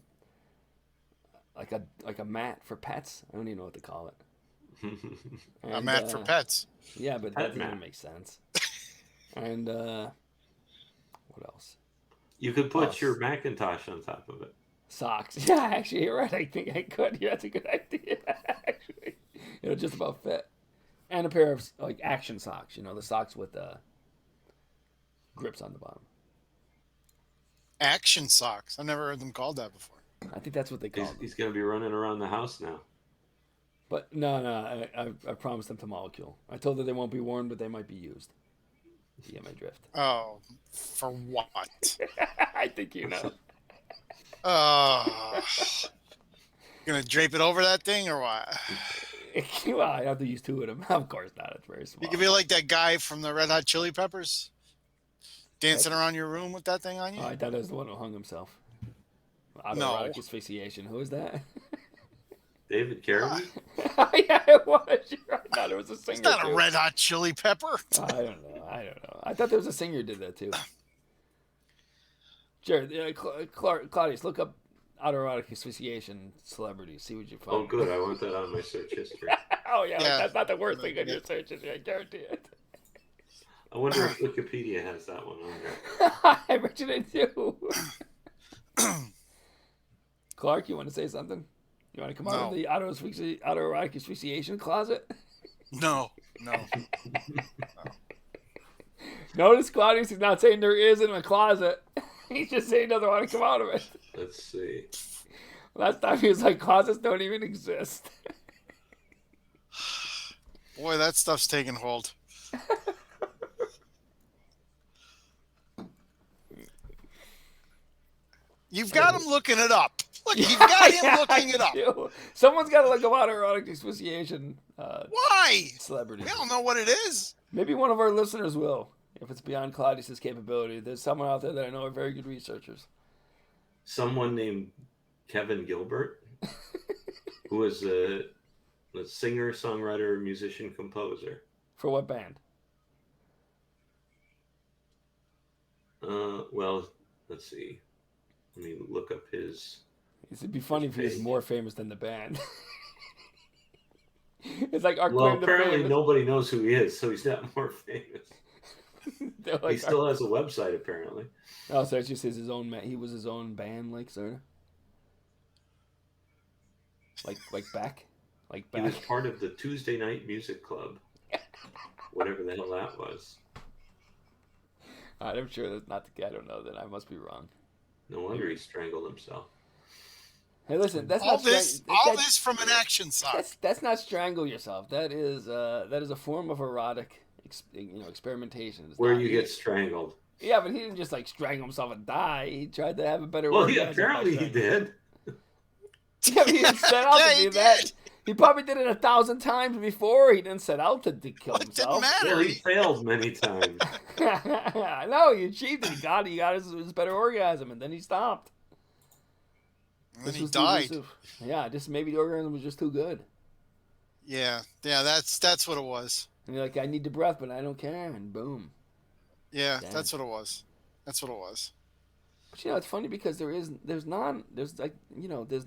like a mat for pets. I don't even know what to call it. A mat for pets. Yeah, but Pet that doesn't mat. make sense. And what else? You could put your Macintosh on top of it. Socks. Yeah, actually, you're right. I think I could. Yeah, that's a good idea. Actually, it'll just about fit. And a pair of like action socks. The socks with grips on the bottom. Action socks. I've never heard them called that before. I think that's what they call them. He's going to be running around the house now. But no, I promised them to Molecule. I told them they won't be worn, but they might be used. You get my drift. Oh, for what? I think you know. Oh. Gonna drape it over that thing or what? Well, I have to use 2 of them. Of course not. It's very small. You could be like that guy from the Red Hot Chili Peppers, dancing around your room with that thing on you. Oh, I thought it was the one who hung himself. Autoerotic asphyxiation. Who is that? David Carradine? Yeah, it was. I thought it was a singer. It's not too. a Red Hot Chili Pepper. I don't know. I thought there was a singer who did that too. Jared, Claudius, look up autoerotic asphyxiation celebrities. See what you find. Oh, good. I want that on my search history. Oh yeah, Yeah. that's not the worst thing on your search history. I guarantee it. I wonder if Wikipedia has that one on there. I bet you they do. Clark, you want to say something? You want to come out of the autoerotic asphyxiation closet? No. Notice Claudius is not saying there is in a closet. He just said he doesn't want to come out of it. Let's see. Last time he was like, closets don't even exist. Boy, that stuff's taking hold. You've got him looking it up. Look, you've got him looking it up. Do. Someone's got to look about erotic asphyxiation. Why? Celebrities. We don't know what it is. Maybe one of our listeners will, if it's beyond Claudius's capability. There's someone out there that I know are very good researchers. Someone named Kevin Gilbert, who is a singer, songwriter, musician, composer. For what band? Well, let's see. Let me look up his. It'd be funny if he was page. more famous than the band. It's like our Well, claim to apparently fame. nobody knows who he is, so he's not more famous. They're like He still has a website, apparently. Oh, so it's just his own man. He was his own band, like sort of. Like back. He was part of the Tuesday Night Music Club, whatever the hell that was. I'm sure that's not the guy. I don't know. Then I must be wrong. No wonder he strangled himself. Hey, listen. That's All not this strang- this from an action side. That's not strangle yourself. That is a form of erotic, experimentation. It's Where not- you get strangled. Yeah, but he didn't just like strangle himself and die. He tried to have a better. Well, orgasm by apparently he strangling. did. Yeah, but he didn't set out Yeah, to he do that. did. He probably did it 1,000 times before. He didn't set out to kill Well, it didn't himself. matter. Well, he failed many times. No, he achieved it. He got his better orgasm, and then he stopped. And then This he was too died. elusive. Yeah, just maybe the orgasm was just too good. Yeah, that's what it was. And you're like, I need the breath, but I don't care, and boom. Yeah, Damn. that's what it was. That's what it was. But it's funny because there's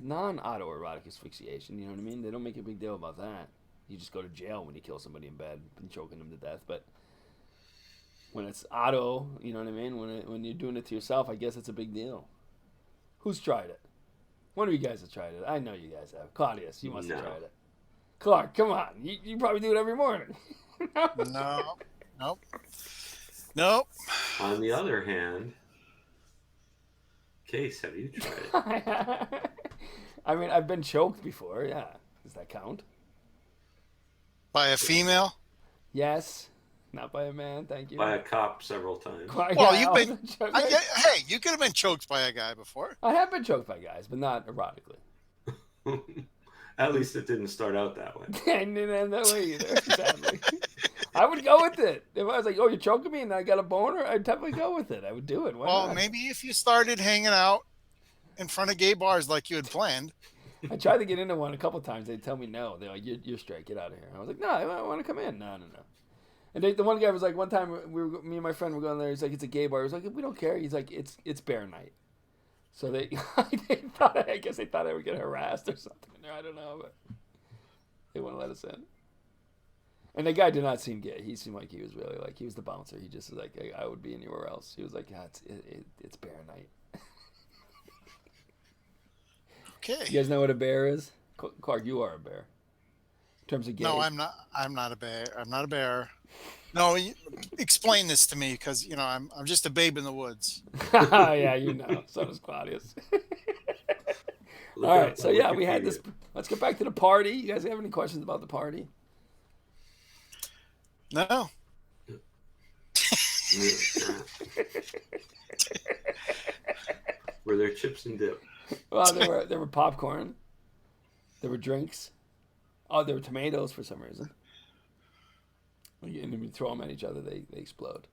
non-autoerotic asphyxiation. You know what I mean? They don't make a big deal about that. You just go to jail when you kill somebody in bed and choking them to death. But when it's auto, you know what I mean? When you're doing it to yourself, I guess it's a big deal. Who's tried it? One of you guys have tried it. I know you guys have. Claudius, you must have No. tried it. Clark, come on. You probably do it every morning. No. Nope. On the other hand, Case, have you tried it? I mean, I've been choked before. Yeah. Does that count? By a female? Yes. Not by a man. Thank you. By a cop several times. Clark, Well, yeah, you've I've been- choked. Hey, you could have been choked by a guy before. I have been choked by guys, but not erotically. At least it didn't start out that way. And didn't end that way either, sadly. I would go with it. If I was like, oh, you're choking me and I got a boner, I'd definitely go with it. I would do it. Why Well, not? maybe if you started hanging out in front of gay bars like you had planned. I tried to get into one a couple times. They'd tell me no. They're like, you're straight. Get out of here. I was like, no, I want to come in. No. And the one guy was like, one time, me and my friend were going there. He's like, it's a gay bar. He was like, we don't care. He's like, it's bear night. So I guess they thought I would get harassed or something in there. I don't know, but they wouldn't let us in. And the guy did not seem gay. He seemed like he was really he was the bouncer. He just was like, I would be anywhere else. He was like, yeah, it's bear night. Okay. You guys know what a bear is? Clark, you are a bear. In terms of gay. No, I'm not a bear. I'm not a bear. No, explain this to me because I'm just a babe in the woods. Yeah, you know. So does Claudius. Look All up right, so on yeah, we had Wikipedia. this. Let's get back to the party. You guys have any questions about the party? No. Were there chips and dip? Well, there were popcorn. There were drinks. Oh, there were tomatoes for some reason. And when you throw them at each other, they explode.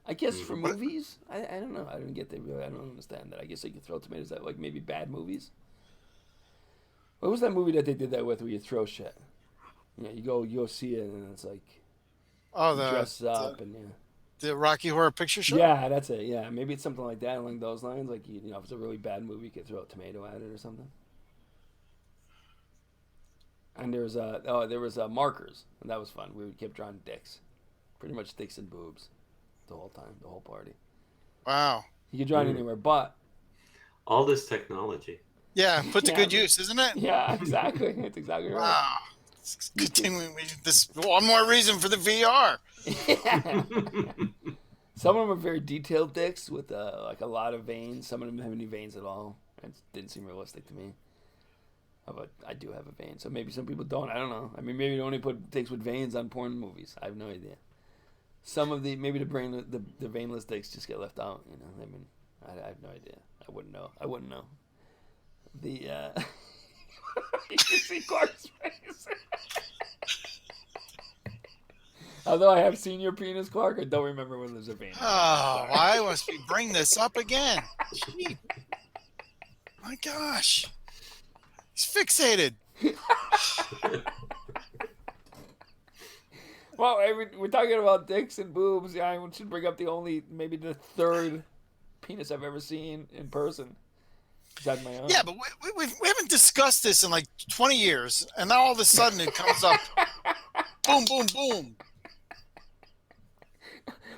I guess for movies, I don't know. I don't get that. Really, I don't understand that. I guess they could throw tomatoes at maybe bad movies. What was that movie that they did that with where you throw shit? Yeah, you go see it and it's like Oh, you dress up and the Rocky Horror Picture Show. yeah, that's it. Yeah, maybe it's something like that along those lines. Like if it's a really bad movie, you could throw a tomato at it or something. And there was markers, and that was fun. We kept drawing dicks, pretty much dicks and boobs, the whole time, the whole party. Wow. You could draw it anywhere, but All this technology. Yeah, put to Yeah, good but- use, isn't it? yeah, exactly. That's exactly right. Wow. It's continuing this one more reason for the VR. Some of them are very detailed dicks with like a lot of veins. Some of them don't have any veins at all. It didn't seem realistic to me. But I do have a vein, so maybe some people don't. I don't know. I mean, maybe they only put dicks with veins on porn movies. I have no idea. Some of the maybe the veinless dicks just get left out. You know, I mean, I have no idea. I wouldn't know. The you can see Clark's face. Although I have seen your penis, Clark, I don't remember when there's a vein. Oh, why must we bring this up again? Gee. My gosh. He's fixated. Well, we're talking about dicks and boobs. Yeah, I should bring up maybe the third penis I've ever seen in person. Besides my own. Yeah, but we haven't discussed this in like 20 years, and now all of a sudden it comes up. Boom, boom, boom.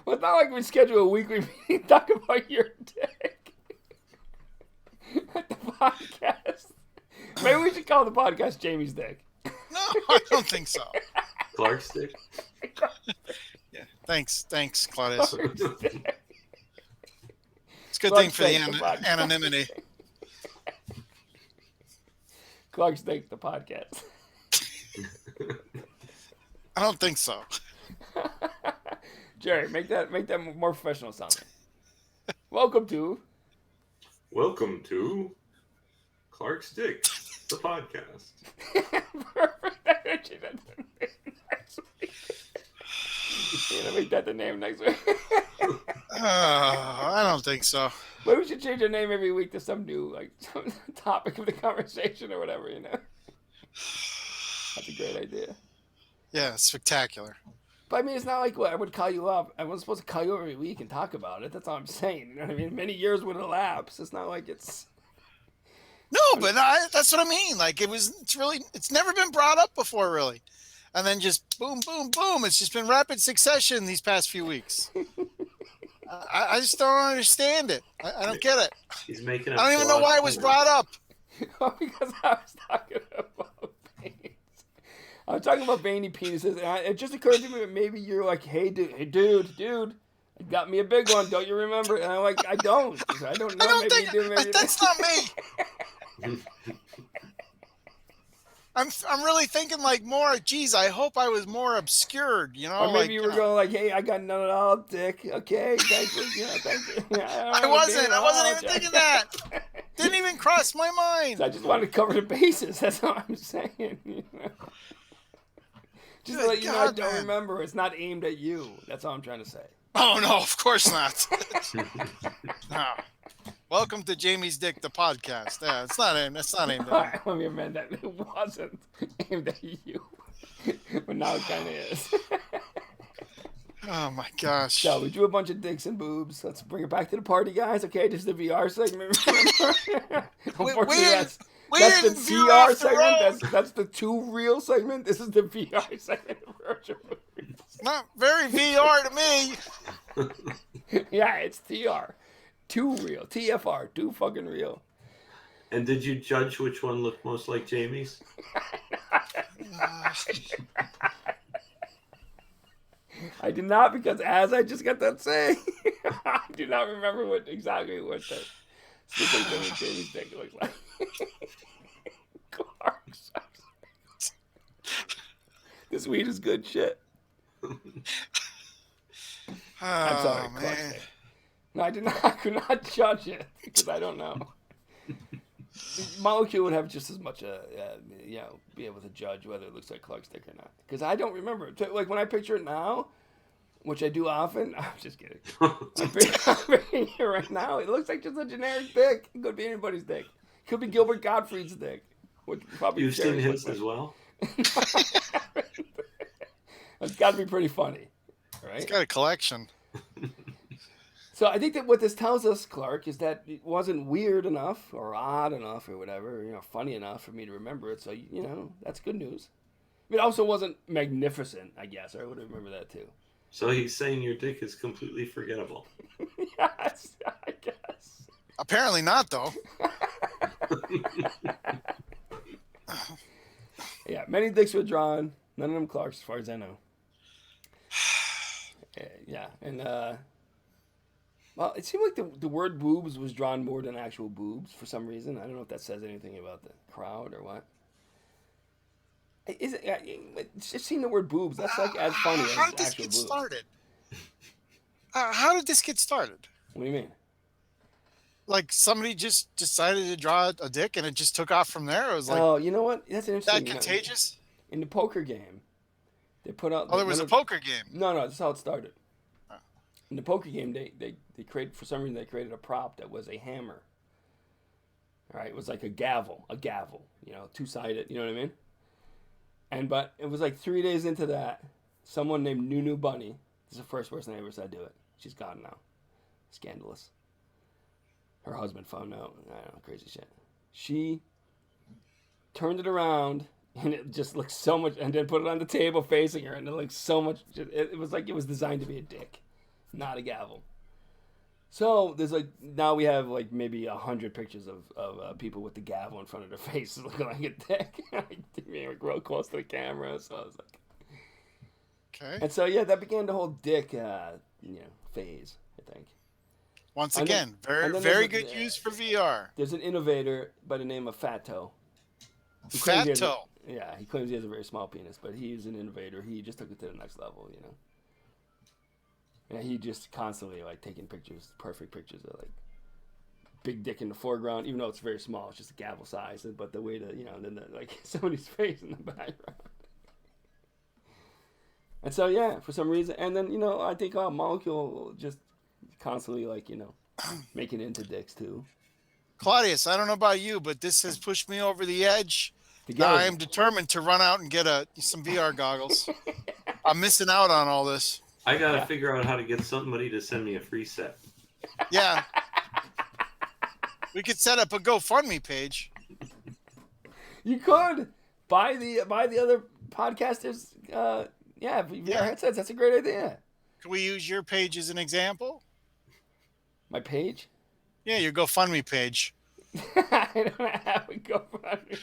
Well, it's not like we schedule a weekly meeting to talk about your dick at the podcast. Maybe we should call the podcast Jamie's Dick. No, I don't think so. Clark's dick. Yeah, thanks, Claudius. Clark's Dick. It's a good Clark's thing for the Dick, the podcast. anonymity. Clark's Dick, the podcast. I don't think so. Jerry, make that more professional sounding. Welcome to Clark's Dick, the podcast. Perfect. You're gonna make that the name next week. I don't think so. Maybe we should change our name every week to some new some topic of the conversation or whatever, you know. That's a great idea. Yeah, spectacular. But I mean, it's not like I would call you up. I wasn't supposed to call you every week and talk about it. That's all I'm saying. You know what I mean? Many years would elapse. It's not like it's. No, but that's what I mean. Like it's never been brought up before, really. And then just boom, boom, boom. It's just been rapid succession these past few weeks. I just don't understand it. I don't get it. He's making. I don't even know why it was brought up. Because I was talking about veins. I was talking about veiny penises, and it just occurred to me that maybe you're like, hey, dude, you got me a big one. Don't you remember? And I'm like, I don't. I don't know. I don't maybe think you do. Maybe that's not me. I'm really thinking like more. Geez, I hope I was more obscured. You know, or maybe like, you were going like, hey, I got none at all, dick. Okay, thank you. Yeah, thank you. Yeah, I wasn't even thinking that. Didn't even cross my mind. I just wanted to cover the bases. That's all I'm saying. You know? Just to let you know, I don't remember. It's not aimed at you. That's all I'm trying to say. Oh no, of course not. No. Welcome to Jamie's Dick, the podcast. Yeah, it's not aimed. It's not aimed at All right, let me amend that. It wasn't aimed at you, but now it kind of is. Oh my gosh. So we drew a bunch of dicks and boobs. Let's bring it back to the party, guys. Okay, this is the VR segment. Unfortunately, that's the CR segment. That's the too real segment. This is the VR segment of virtual movies. Not very VR to me. Yeah, it's TR. Too real. TFR. Too fucking real. And did you judge which one looked most like Jamie's? I did not, because as I just got that saying, I do not remember exactly what the specific Jamie's dick looks like. Clark sucks. This weed is good shit. I'm sorry, Oh, Clark. man. No, I could not judge it because I don't know. The molecule would have just as much, be able to judge whether it looks like Clark's dick or not. Because I don't remember it. Like when I picture it now, which I do often. I'm just kidding. I'm picturing it right now. It looks like just a generic dick. It could be anybody's dick. It could be Gilbert Gottfried's dick. Which probably You've seen his as well? It's got to be pretty funny, right? It's got a collection. So I think that what this tells us, Clark, is that it wasn't weird enough or odd enough or whatever, funny enough for me to remember it. So, that's good news. It also wasn't magnificent, I guess. I would remember that too. So he's saying your dick is completely forgettable. Yes, I guess. Apparently not, though. Yeah, many dicks were drawn. None of them Clark's, as far as I know. Yeah, and Well, it seemed like the word boobs was drawn more than actual boobs for some reason. I don't know if that says anything about the crowd or what. Is it just seeing the word boobs? That's like as funny How as did this actual get boobs. started? How did this get started? What do you mean? Like somebody just decided to draw a dick and it just took off from there. It was like Oh, you know what? That's interesting. that contagious. In the poker game, they put out. Oh, there was a poker game. No, that's how it started. Oh. In the poker game, they created, for some reason, they created a prop that was a hammer. All right, it was like a gavel, you know, two-sided, you know what I mean? But it was like 3 days into that, someone named Nunu Bunny, this is the first person I ever saw do it. She's gone now. Scandalous. Her husband found out. I don't know, crazy shit. She turned it around, and it just looked so much, and then put it on the table facing her, and it looked so much, it was like it was designed to be a dick, not a gavel. So there's like, now we have like maybe 100 pictures of people with the gavel in front of their faces looking like a dick. Like real close to the camera, so I was like, Okay. and so yeah, that began the whole dick, phase, I think. Once And again, then very there's good use for VR. There's an innovator by the name of Fat Toe. Fat Toe. Yeah, he claims he has a very small penis, but he's an innovator. He just took it to the next level, you know. And he just constantly like taking pictures, perfect pictures of like big dick in the foreground, even though it's very small. It's just a gavel size, but the way to, you know, then like somebody's face in the background. And so yeah, for some reason, and then I think Molecule just constantly like making it into dicks too. Claudius, I don't know about you, but this has pushed me over the edge. Now I am determined to run out and get some VR goggles. I'm missing out on all this. I gotta figure out how to get somebody to send me a free set. Yeah. We could set up a GoFundMe page. You could buy the other podcasters. VR headsets. That's a great idea. Can we use your page as an example? My page? Yeah, your GoFundMe page. I don't have a GoFundMe page.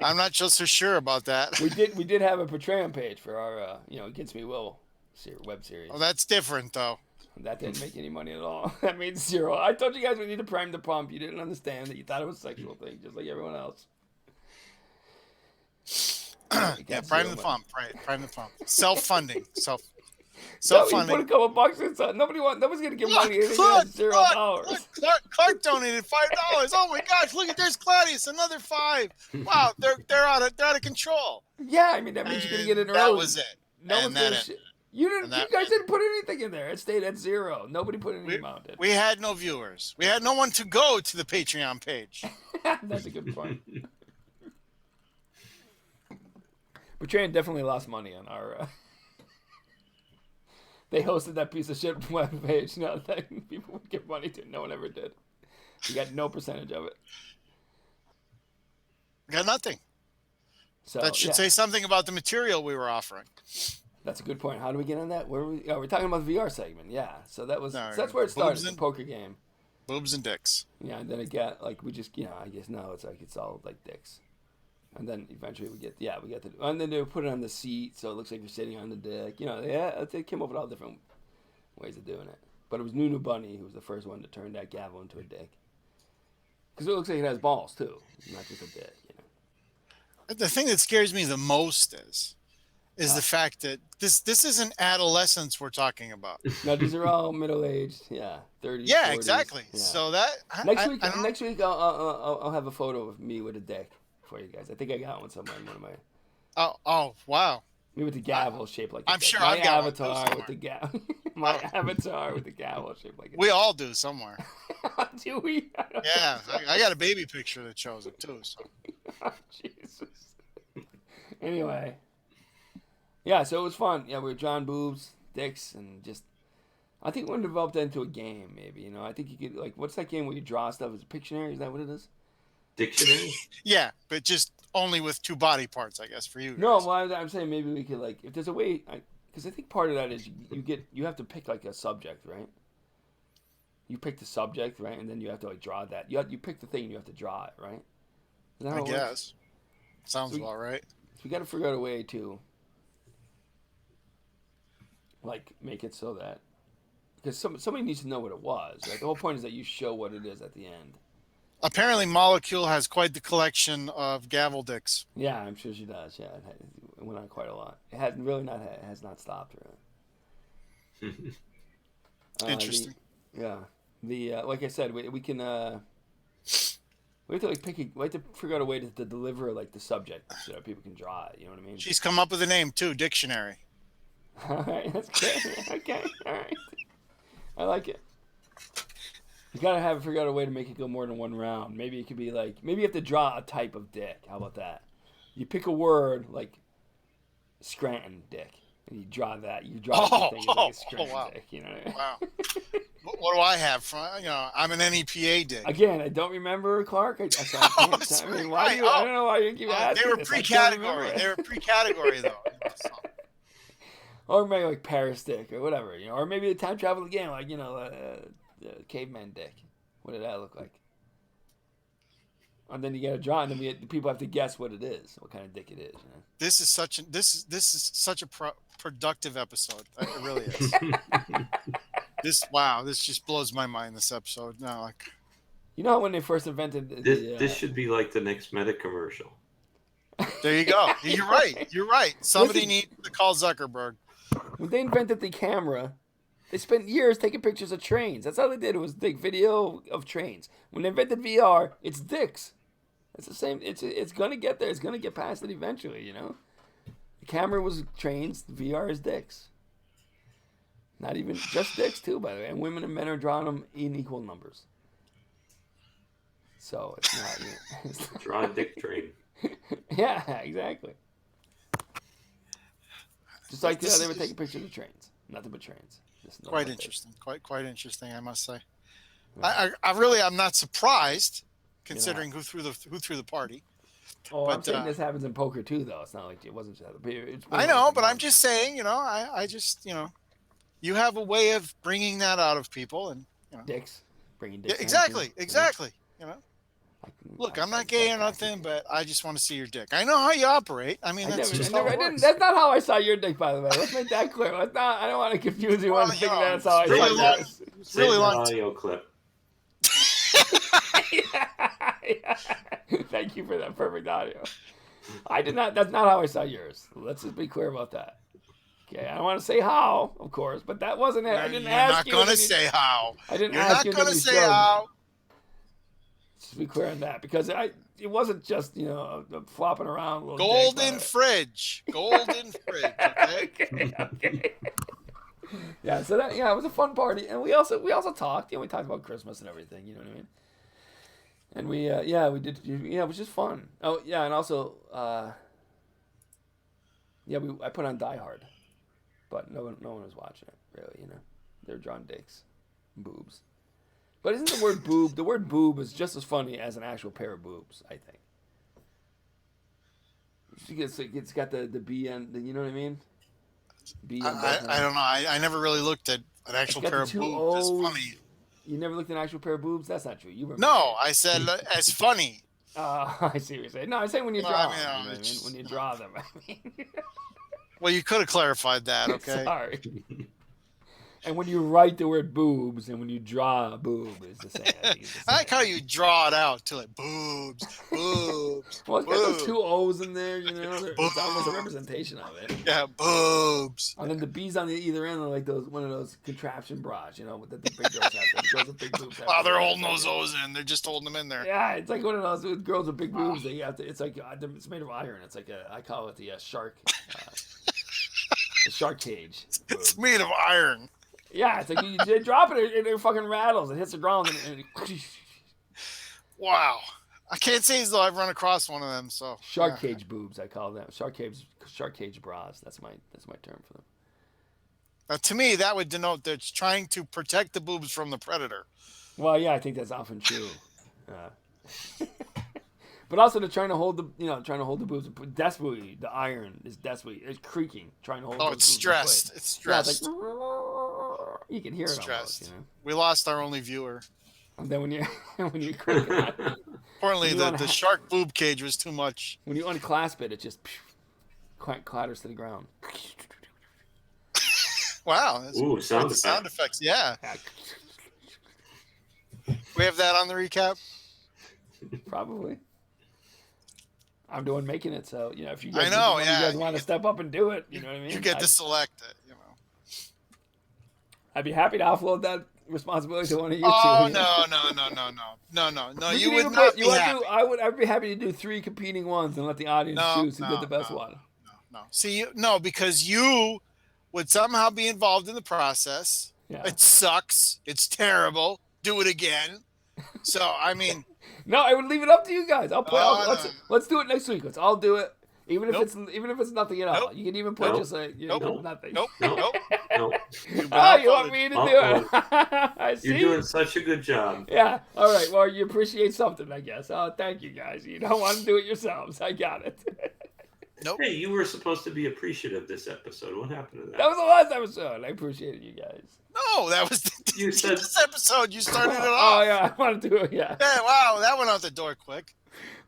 I'm not just so sure about that. We did have a Patreon page for our Against Me Will web series. Oh, that's different though. That didn't make any money at all. That made zero. I told you guys we need to prime the pump. You didn't understand that. You thought it was a sexual thing, just like everyone else. Yeah, prime the pump. Right, prime the pump. Self-funding. You Self-funding. put a couple bucks inside. Nobody's gonna give money. $0. Clark donated $5. Oh my gosh! Look at there's Claudius, another $5. Wow, they're out of control. Yeah, I mean that means you're gonna get it early. That was it. No one's gonna You guys didn't put anything in there. It stayed at zero. Nobody put any amount in. We had no viewers. We had no one to go to the Patreon page. That's a good point. Patreon definitely lost money on our. They hosted that piece of shit web page. That people would give money to. No one ever did. You got no percentage of it. We got nothing. So That should say something about the material we were offering. That's a good point. How do we get on that? Where were we? Oh, we're talking about the VR segment. Yeah. So that was. No, So that's where it started. The and- poker game. Boobs and dicks. Yeah, and then it got like we just I guess now it's like it's all like dicks. And then eventually we get and then they put it on the seat so it looks like you're sitting on the dick. They came up with all different ways of doing it. But it was Nunu Bunny who was the first one to turn that gavel into a dick. Because it looks like it has balls too, not just a dick. The thing that scares me the most is the fact that this isn't adolescence we're talking about. No, these are all middle-aged, 30s. Yeah, 40s. exactly. Yeah. So that Next week I'll have a photo of me with a dick for you guys. I think I got one somewhere in one of my. Oh wow. Me with the gavel shaped like. I'm sure my I've got one avatar with the gavel. My avatar with the gavel shaped like. We all do somewhere. Do we? Yeah, I got a baby picture that shows it too. So. Oh, Jesus. Anyway. Yeah, so it was fun. Yeah, we were drawing boobs, dicks, and just. I think we're gonna develop that into a game, maybe. I think you could what's that game where you draw stuff? Is it Pictionary? Is that what it is? Dictionary? Yeah, but just only with two body parts, I guess, for you. No, guys. well, I'm saying maybe we could if there's a way, because I think part of that is you have to pick a subject, right? You pick the subject, right, and then you have to draw that. You pick the thing, and you have to draw it, right? Is that how I it works? guess. Sounds So we- about right. So we got to figure out a way to make it so that because somebody needs to know what it was, right? The whole point is that you show what it is at the end. Apparently, Molecule has quite the collection of gavel dicks. Yeah, I'm sure she does. Yeah, it went on quite a lot. It has not stopped really. Interesting. Like I said, we can we have to like we have to figure out a way to deliver like the subject so that people can draw it. You know what I mean? She's come up with a name too, Dictionary. All right, that's good. Okay, all right. I like it. You gotta figure out a way to make it go more than one round. Maybe it could be like, maybe you have to draw a type of dick. How about that? You pick a word like Scranton dick, and you draw that. You draw the thing as like a Scranton wow. dick. You know what I mean? Wow. What do I have? I'm an NEPA dick. Again, I don't remember, Clark. I mean, why you? I don't know why you keep asking. They were this. pre-category. They were pre-category though. So. Or maybe like Paris dick or whatever, or maybe a time travel again, like caveman dick. What did that look like? And then you got to draw, and then the people have to guess what it is, what kind of dick it is. You know? This is such a productive episode. It really is. This just blows my mind. This episode. No, like. You know when they first invented this should be like the next Meta commercial. There you go. You're right. Somebody needs to call Zuckerberg. When they invented the camera, they spent years taking pictures of trains. That's how they did it, was take video of trains. When they invented VR, it's dicks. It's the same. It's gonna get there. It's gonna get past it eventually. You know, the camera was trains. VR is dicks. Not even just dicks too, by the way. And women and men are drawing them in equal numbers. So it's not. It's not Draw a dick train. Yeah, exactly. Just like they were taking pictures of trains. Nothing but trains. Quite interesting. Quite interesting, I must say. I'm not surprised, considering who threw the party. Oh, but, I'm saying this happens in poker too, though. It's not like it wasn't just. I know, but I'm just saying. I just you have a way of bringing that out of people, and dicks, bringing dicks. Yeah, exactly. Look, I'm not gay or nothing, but I just want to see your dick. I know how you operate. I mean, that's not how I saw your dick, by the way. Let's make that clear. I don't want to confuse you into thinking that's how I saw it. It's really long. Audio clip. Thank you for that perfect audio. I did not. That's not how I saw yours. Let's just be clear about that. Okay, I don't want to say how, of course, but that wasn't it. I didn't ask you. You're not going to say how. I didn't ask you. You're not going to say how. Just to be clear on that, because it wasn't just flopping around. Golden fridge, okay? Okay. Yeah, so it was a fun party, and we also talked. We talked about Christmas and everything. You know what I mean? And we did. Yeah, it was just fun. Oh yeah, and also I put on Die Hard, but no one was watching it really. They were drawing dicks, boobs. But isn't the word boob? The word boob is just as funny as an actual pair of boobs, I think. It's got the B end. You know what I mean? B. I don't know. I never really looked at an actual pair of boobs. It's funny. You never looked at an actual pair of boobs? That's not true. You remember? No, I said as funny. I see what you're saying. No, I'm saying when you draw them. When you draw them. Well, you could have clarified that. Okay. Sorry. And when you write the word boobs and when you draw a boob, it's the same. I like how you draw it out to like boobs. Well, it's got those two O's in there, It's almost a representation of it. Yeah, boobs. And then the B's on the either end are like one of those contraption bras, with the big girls have. The girls with big boobs. Wow, they're holding those O's in. They're just holding them in there. Yeah, it's like one of those with girls with big boobs. They have to. It's like it's made of iron. It's like I call it the shark. The shark cage. It's made of iron. Yeah, it's like you drop it and it fucking rattles. It hits the ground and wow. I can't say as though I've run across one of them. So shark cage boobs, I call them. Shark cage bras. That's my term for them. To me, that would denote that it's trying to protect the boobs from the predator. Well, yeah, I think that's often true. But also they're trying to hold the boobs. Desperately, the iron is desperately creaking, trying to hold. Oh, it's stressed. It's stressed. Yeah, it's like, you can hear it almost. We lost our only viewer. And then when you crank it out, apparently the shark boob cage was too much. When you unclasp it, it just clatters to the ground. Wow. That's Ooh, quite sound the sound effect. effects. Yeah. We have that on the recap. Probably. I'm the one making it, so if you I guys, know, one of you yeah, guys you want to get- step up and do it, you know what I mean? You get to select it. I'd be happy to offload that responsibility to one of you Oh two. no. We You could would even not put, be you want happy. to I'd be happy to do 3 competing ones and let the audience No, choose who did the best no. one. No. See, no, because you would somehow be involved in the process. Yeah. It sucks. It's terrible. Do it again. So I mean, No, I would leave it up to you guys. I'll play. No, Let's do it next week. I'll do it, even if Nope. it's nothing at all. Nope. You can even put Nope. just like Nope. nothing. nope. No. Oh, you want me to do Uh-oh. it? I see. You're doing such a good job. Yeah. All right. Well, you appreciate something, I guess. Oh, thank you guys. You don't want to do it yourselves. I got it. Nope. Hey, you were supposed to be appreciative this episode. What happened to that? That was the last episode. I appreciated you guys. No, that was You said- this episode. You started it Oh off. yeah, I want to do it. Yeah. Yeah, wow, that went out the door quick.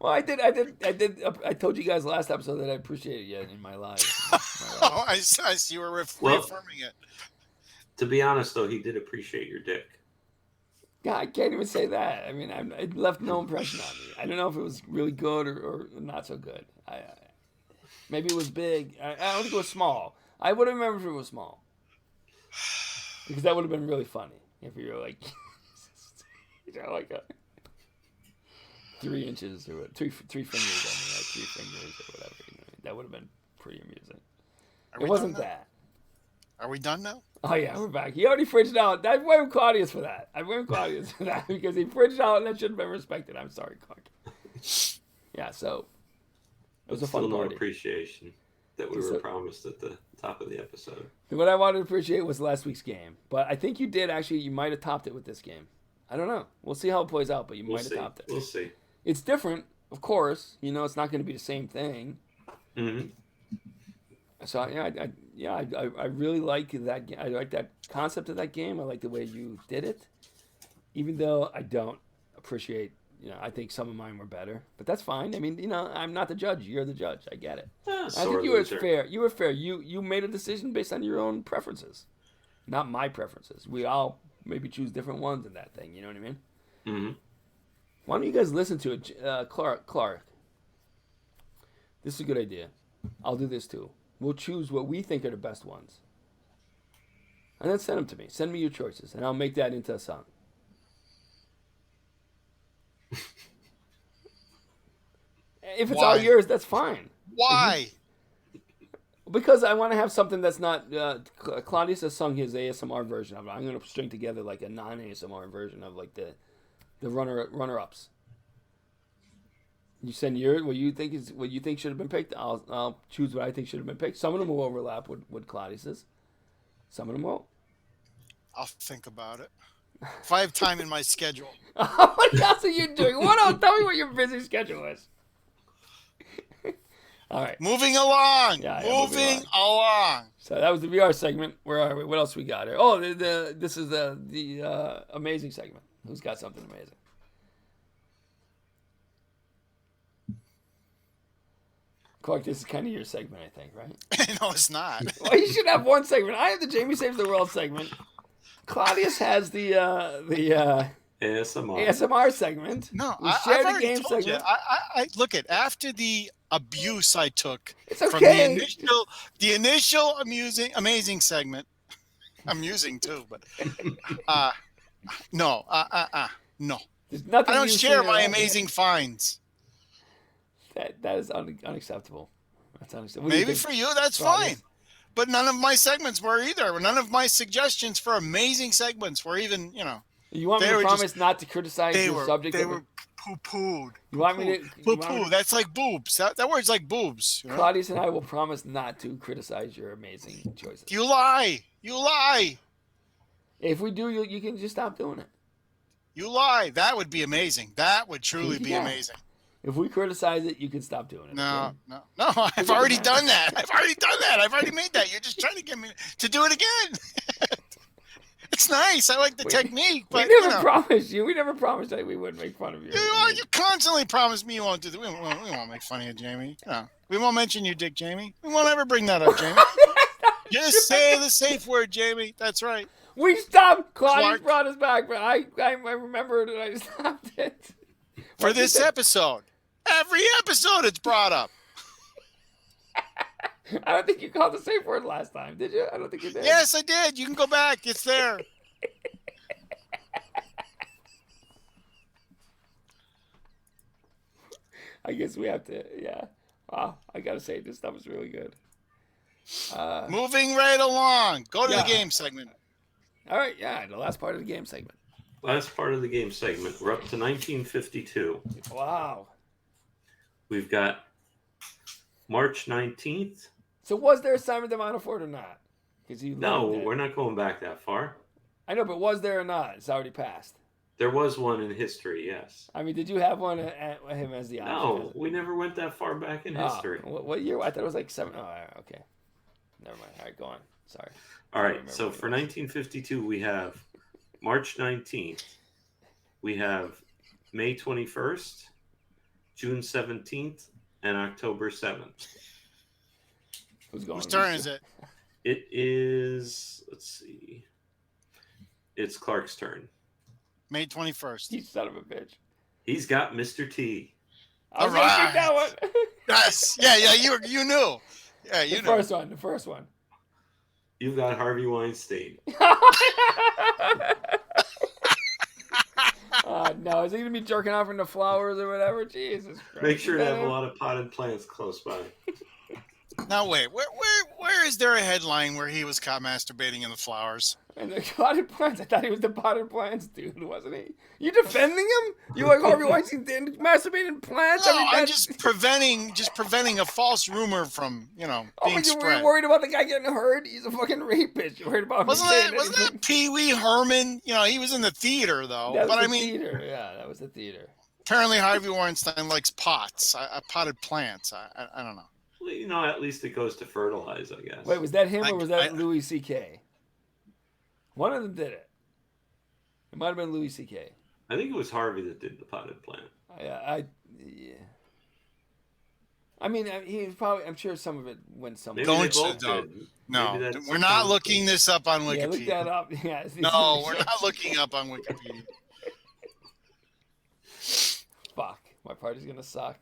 Well, I did. I told you guys last episode that I appreciated you in my life. Oh, I see. You were Well- reaffirming it. To be honest, though, he did appreciate your dick. Yeah, I can't even say that. I mean, it left no impression on me. I don't know if it was really good or not so good. Maybe it was big. I don't think it was small. I would have remembered if it was small. Because that would have been really funny. If you were like, like a 3 inches or three fingers, like 3 fingers or whatever. That would have been pretty amusing. Are It we wasn't done now? that. Are we done now? Oh yeah, we're back. He already fridged out. I blame Claudius for that. Because he fridged out and that should have been respected. I'm sorry, Clark. Yeah, so it was a Still fun no party. appreciation that we So- were promised at the top of the episode. What I wanted to appreciate was last week's game, but I think you did actually. You might have topped it with this game. I don't know. We'll see how it plays out, but you We'll might have see. topped it. We'll see. It's different, of course. It's not going to be the same thing. Mm-hmm. So I really like that. I like that concept of that game. I like the way you did it, even though I don't appreciate. I think some of mine were better, but that's fine. I mean, I'm not the judge. You're the judge. I get it. I think you were fair. You were fair. You made a decision based on your own preferences, not my preferences. We all maybe choose different ones in that thing. You know what I mean? Mm-hmm. Why don't you guys listen to it, Clark? This is a good idea. I'll do this too. We'll choose what we think are the best ones, and then send them to me. Send me your choices, and I'll make that into a song. If it's all Why? yours, that's fine. Why? Because I want to have something that's not. Claudius has sung his ASMR version of it. I'm going to string together like a non-ASMR version of like the runner-ups. You send what you think should have been picked. I'll choose what I think should have been picked. Some of them will overlap with Claudius's. Some of them won't. I'll think about it. If I have time in my schedule. What else are you doing? Tell me what your busy schedule is. All right. Moving along. Yeah, moving along. So that was the VR segment. Where are we? What else we got here? Oh, this is the amazing segment. Who's got something amazing? Clark, this is kind of your segment, I think, right? No, it's not. Well, you should have one segment. I have the Jamie Saves the World segment. Claudius has the ASMR. ASMR segment. No, We I've share the already game told you. segment. I look at after the abuse I took It's from okay. the initial amazing segment. Amusing too, but no. There's nothing I don't you share say my about amazing finds. That is unacceptable. That's unacceptable. What do you Maybe think, for you, that's Claudius? fine. But none of my segments were either. None of my suggestions for amazing segments were even, You want me They to were promise not to criticize they your were subject? they of it? were poo-pooed. You want me to? you want me Poo-poo. to- That's like boobs. That word's like boobs. You know? Claudius and I will promise not to criticize your amazing choices. You lie. You lie. If we do, you can just stop doing it. You lie. That would be amazing. That would truly be Yeah. amazing. If we criticize it, you can stop doing it. No, okay? no. I've already done that. I've already made that. You're just trying to get me to do it again. It's nice. I like the technique, but We never promised you. We never promised that we wouldn't make fun of you. you constantly promise me you won't do that. We won't make fun of you, Jamie. We won't mention you, Dick, Jamie. We won't ever bring that up, Jamie. Just say the safe word, Jamie. That's right. We stopped. Claudius Clark. brought us back, but I remembered and I stopped it. For What you this said- episode. Every episode it's brought up. I don't think you called the safe word last time, did you? I don't think you did. Yes, I did. You can go back. It's there. I guess we have to. Yeah. Wow. I gotta say, this stuff is really good. Moving right along. Go to Yeah. the game segment. All right. Yeah. The last part of the game segment. Last part of the game segment. We're up to 1952. Wow. We've got March 19th. So was there a Simon de Montfort or not? Because you No, loved it. we're not going back that far. I know, but was there or not? It's already passed. There was one in history, yes. I mean, did you have one at him as the option? No, we never went that far back in history. What year? I thought it was like 7. Oh, all right, okay. Never mind. All right, go on. Sorry. All I right, remember so what it for was. 1952, we have March 19th. We have May 21st, June 17th, and October 7th. Who's going? Whose turn is it? It is, let's see, it's Clark's turn. May 21st. You son of a bitch. He's got Mr. T. I was gonna pick that one. Yes. Yeah, you knew. Yeah, you The knew. first one. You've got Harvey Weinstein. No, is he gonna be jerking off into flowers or whatever? Jesus Christ. Make sure to Is that have a him? lot of potted plants close by. Now wait, where is there a headline where he was caught masturbating in the flowers? And the potted plants. I thought he was the potted plants dude, wasn't he? You defending him? You like Harvey Weinstein didn't masturbate in plants? No, I mean, I'm that's- just preventing a false rumor from Oh, being but you were spread. worried about the guy getting hurt? He's a fucking rapist. You're worried about him Wasn't saying that anything. Pee Wee Herman? He was in the theater though. That was But the I mean, theater. Yeah, that was the theater. apparently Harvey Weinstein likes pots, potted plants. I don't know. Well, at least it goes to fertilize, I guess. Wait, was that him or was that I- Louis C.K.? One of them did it. It might have been Louis C.K. I think it was Harvey that did the potted plant. Yeah. I mean, he's probably. I'm sure some of it went somewhere. Maybe Don't they both you- don't. did. No, Maybe that's we're not the looking this up on Yeah, look that Wikipedia. up. Yeah. No, we're not looking up on Wikipedia. Fuck, my party's gonna suck.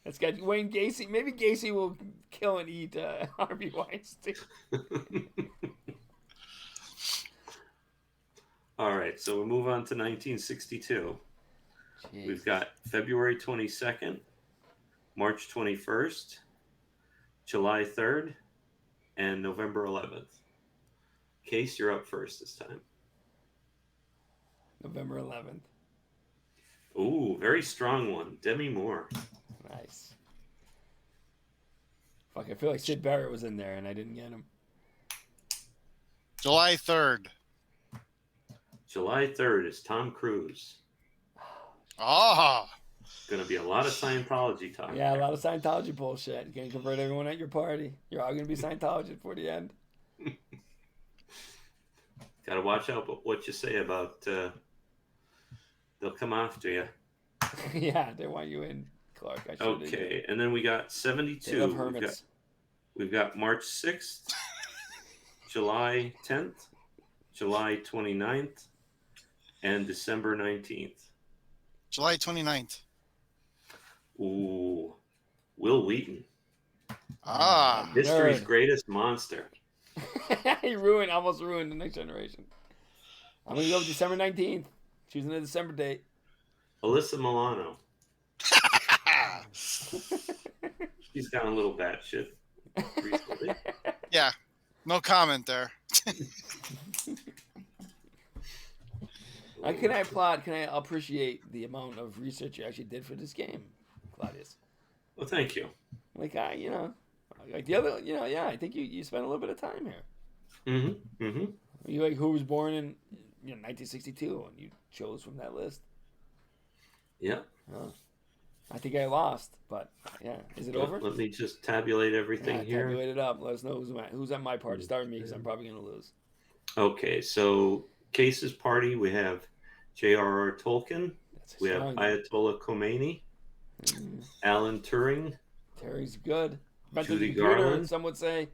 It's got Wayne Gacy. Maybe Gacy will kill and eat Harvey Weinstein. All right, so we move on to 1962. Jeez. We've got February 22nd, March 21st, July 3rd, and November 11th. Case, you're up first this time. November 11th. Ooh, very strong one. Demi Moore. Nice. Fuck, I feel like Sid Barrett was in there and I didn't get him. July 3rd. July 3rd is Tom Cruise. Ah, Going to be a lot of Scientology talk. Yeah, a there. lot of Scientology bullshit. You're gonna convert everyone at your party. You're all gonna be Scientology before the end. Got to watch out what you say about they'll come after you. Yeah, they want you in, Clark. I should Okay, and then we got They 72. love hermits. We've got March 6th, July 10th, July 29th, and December 19th. July 29th. Ooh, Will Wheaton, Ah, history's Nerd. greatest monster. He almost ruined the next generation. I'm gonna go with December 19th. Choosing a December date. Alyssa Milano. She's gone a little batshit recently. yeah. No comment there. Can I appreciate the amount of research you actually did for this game, Claudius? Well, thank you. Like the other, yeah, I think you spent a little bit of time here. Mm-hmm. Mm-hmm. You like who was born in 1962, and you chose from that list. Yeah. Oh. I think I lost, but yeah, is it over? Let me just tabulate everything here. Tabulate it up. Let us know who's at my party. Start with me because I'm probably gonna lose. Okay, so Case's party, we have J.R.R. Tolkien, That's a we have strong- Ayatollah Khomeini, Alan Turing, Terry's good. Invented Judy the computer, Garland. some would say.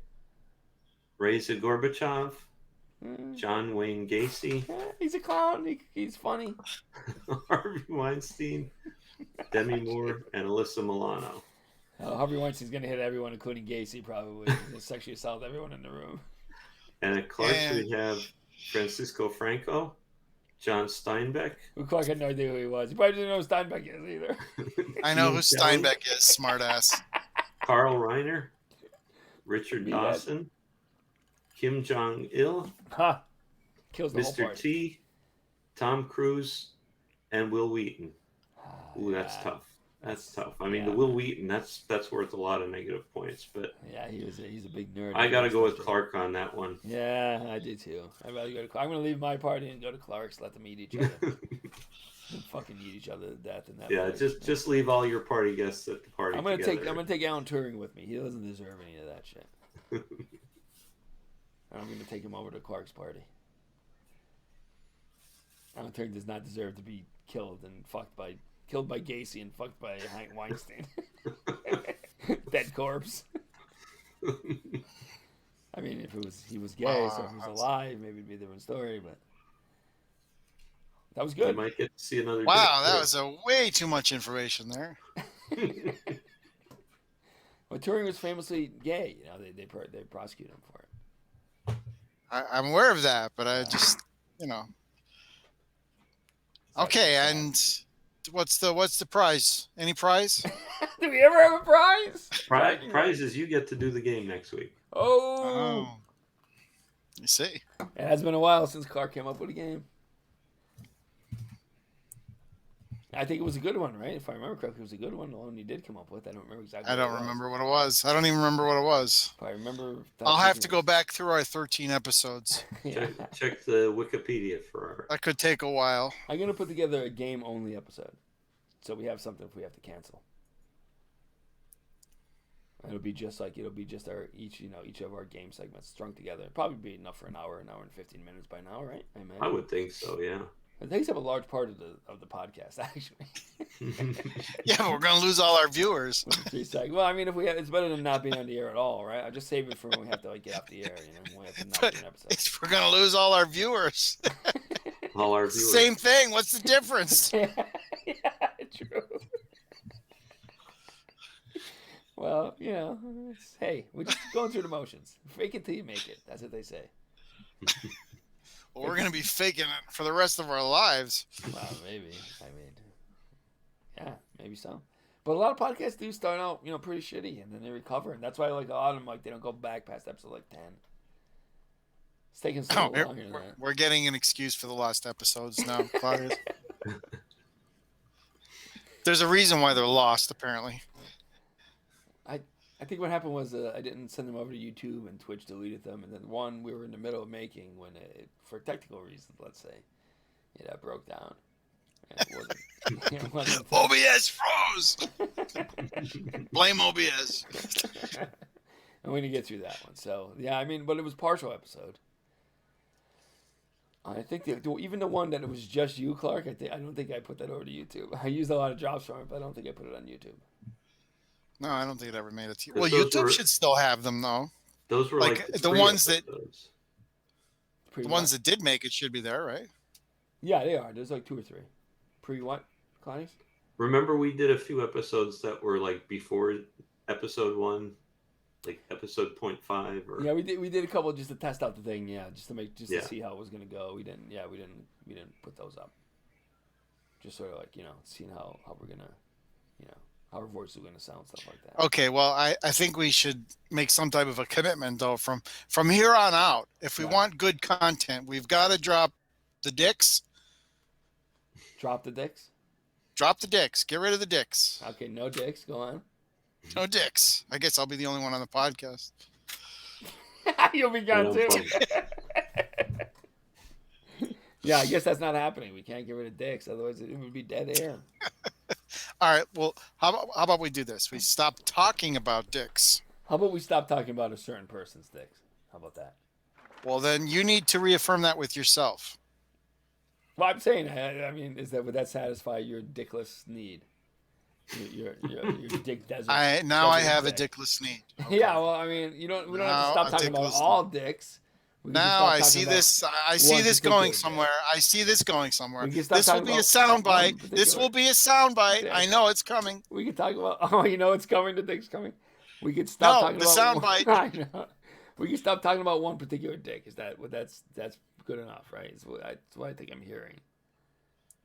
Reza Gorbachev, Mm, John Wayne Gacy, he's a clown. He's funny. Harvey Weinstein, Demi Moore, and Alyssa Milano. Harvey Weinstein's gonna hit everyone, including Gacy, probably. He's gonna sexually assault everyone in the room. And at Clark's, Yeah. we have Francisco Franco, John Steinbeck. Well, Clark had no idea who he was. He probably didn't know who Steinbeck is either. I know Ian who Kelly, Steinbeck is, smartass. Carl Reiner, Richard Be Dawson, Kim Jong Il, Ha! Kills the whole Mr. party. T, Tom Cruise, and Will Wheaton. Ooh, that's Yeah. tough. That's tough. I mean, yeah. the Will Wheaton, that's worth a lot of negative points. But Yeah, he's a big nerd. I got to go with Stuff. Clark on that one. Yeah, I do too. I'd rather go to Clark. I'm gonna leave my party and go to Clark's. Let them eat each other. And fucking eat each other to death in that. Yeah, place. just leave all your party guests at the party. I'm gonna together. take Alan Turing with me. He doesn't deserve any of that shit. And I'm gonna take him over to Clark's party. Alan Turing does not deserve to be killed by Gacy and fucked by Hank Weinstein. Dead corpse. I mean, if he was gay, so if he was alive, maybe it'd be a different story. But that was You good. might get to see another. Wow, dick that was a way too much information there. pic. Well, Turing was famously gay. You know, they prosecute him for it. I'm aware of that, but I just, Okay, and what's the prize? Any prize? Do we ever have a prize? Prize is you get to do the game next week. Oh, You see. it has been a while since Clark came up with a game. I think it was a good one, right? If I remember correctly, it was a good one. The one you did come up with. I don't remember exactly. I what it don't was. remember what it was. I don't even remember what it was. If I remember. I'll have to go back through our 13 episodes. Yeah. Check the Wikipedia for That could take a while. I'm gonna put together a game only episode, so we have something if we have to cancel. It'll be just our each of our game segments strung together. It'll probably be enough for an hour and 15 minutes by now, right? I would think so. Yeah. It takes up a large part of the podcast, actually. Yeah, but we're gonna lose all our viewers. Well, I mean, it's better than not being on the air at all, right? I'll just save it for when we have to get off the air. When we have to not do an episode. We're gonna lose all our viewers. All our viewers. Same thing. What's the difference? Yeah, true. Well, hey, we're just going through the motions. Fake it till you make it. That's what they say. Well, we're gonna be faking it for the rest of our lives. Well, maybe. I mean, yeah, maybe so. But a lot of podcasts do start out, pretty shitty, and then they recover, and that's why a lot of them they don't go back past episode 10. It's taking so longer than that. We're getting an excuse for the lost episodes now, Claudius. There's a reason why they're lost, apparently. I think what happened was I didn't send them over to YouTube, and Twitch deleted them, and then one we were in the middle of making when for technical reasons, let's say, it broke down. And it wasn't OBS froze. Blame OBS. and we didn't get through that one. So yeah, I mean, but it was partial episode. I think even the one that it was just you, Clark. I don't think I put that over to YouTube. I used a lot of drops from it, but I don't think I put it on YouTube. No, I don't think it ever made it to you. Because Well, those YouTube were- should still have them, though. Those were Like, the free ones that- episodes. Pre The ones that did make it should be there, right? yeah, they are. There's 2 or 3. Pre what, Claudius? Remember, we did a few episodes that were before episode 1, like episode 0.5 or. Yeah, we did a couple just to test out the thing. Yeah, just to Yeah. see how it was gonna go. We didn't put those up. Just sort of seeing how we're gonna, how our voice is gonna sound, stuff like that. Okay, well, I think we should make some type of a commitment, though. From here on out, if we Right. want good content, we've got to drop the dicks. Drop the dicks. Drop the dicks. Get rid of the dicks. Okay, no dicks. Go on. No dicks. I guess I'll be the only one on the podcast. You'll be gone No too. problem. Yeah, I guess that's not happening. We can't get rid of dicks, otherwise it would be dead air. All right. Well, how about we do this? We stop talking about dicks. How about we stop talking about a certain person's dicks? How about that? Well, then you need to reaffirm that with yourself. Well, I'm saying, would that satisfy your dickless need? Your dick desert. I have a dick. dickless need. Yeah, well, I mean, we don't have to stop a talking about dickless all dicks. We can just Now stop I talking see about this. I see one this particular going dick. somewhere. I see this going somewhere. We can stop This will talking be a about one soundbite. This particular- will be a soundbite. Yeah. I know it's coming. We can talk about. Oh, you know it's coming. The dick's coming. We can stop No, talking the about. soundbite. I know. We can stop talking about one particular dick. Is that what? That's good enough, right? It's what I think I'm hearing.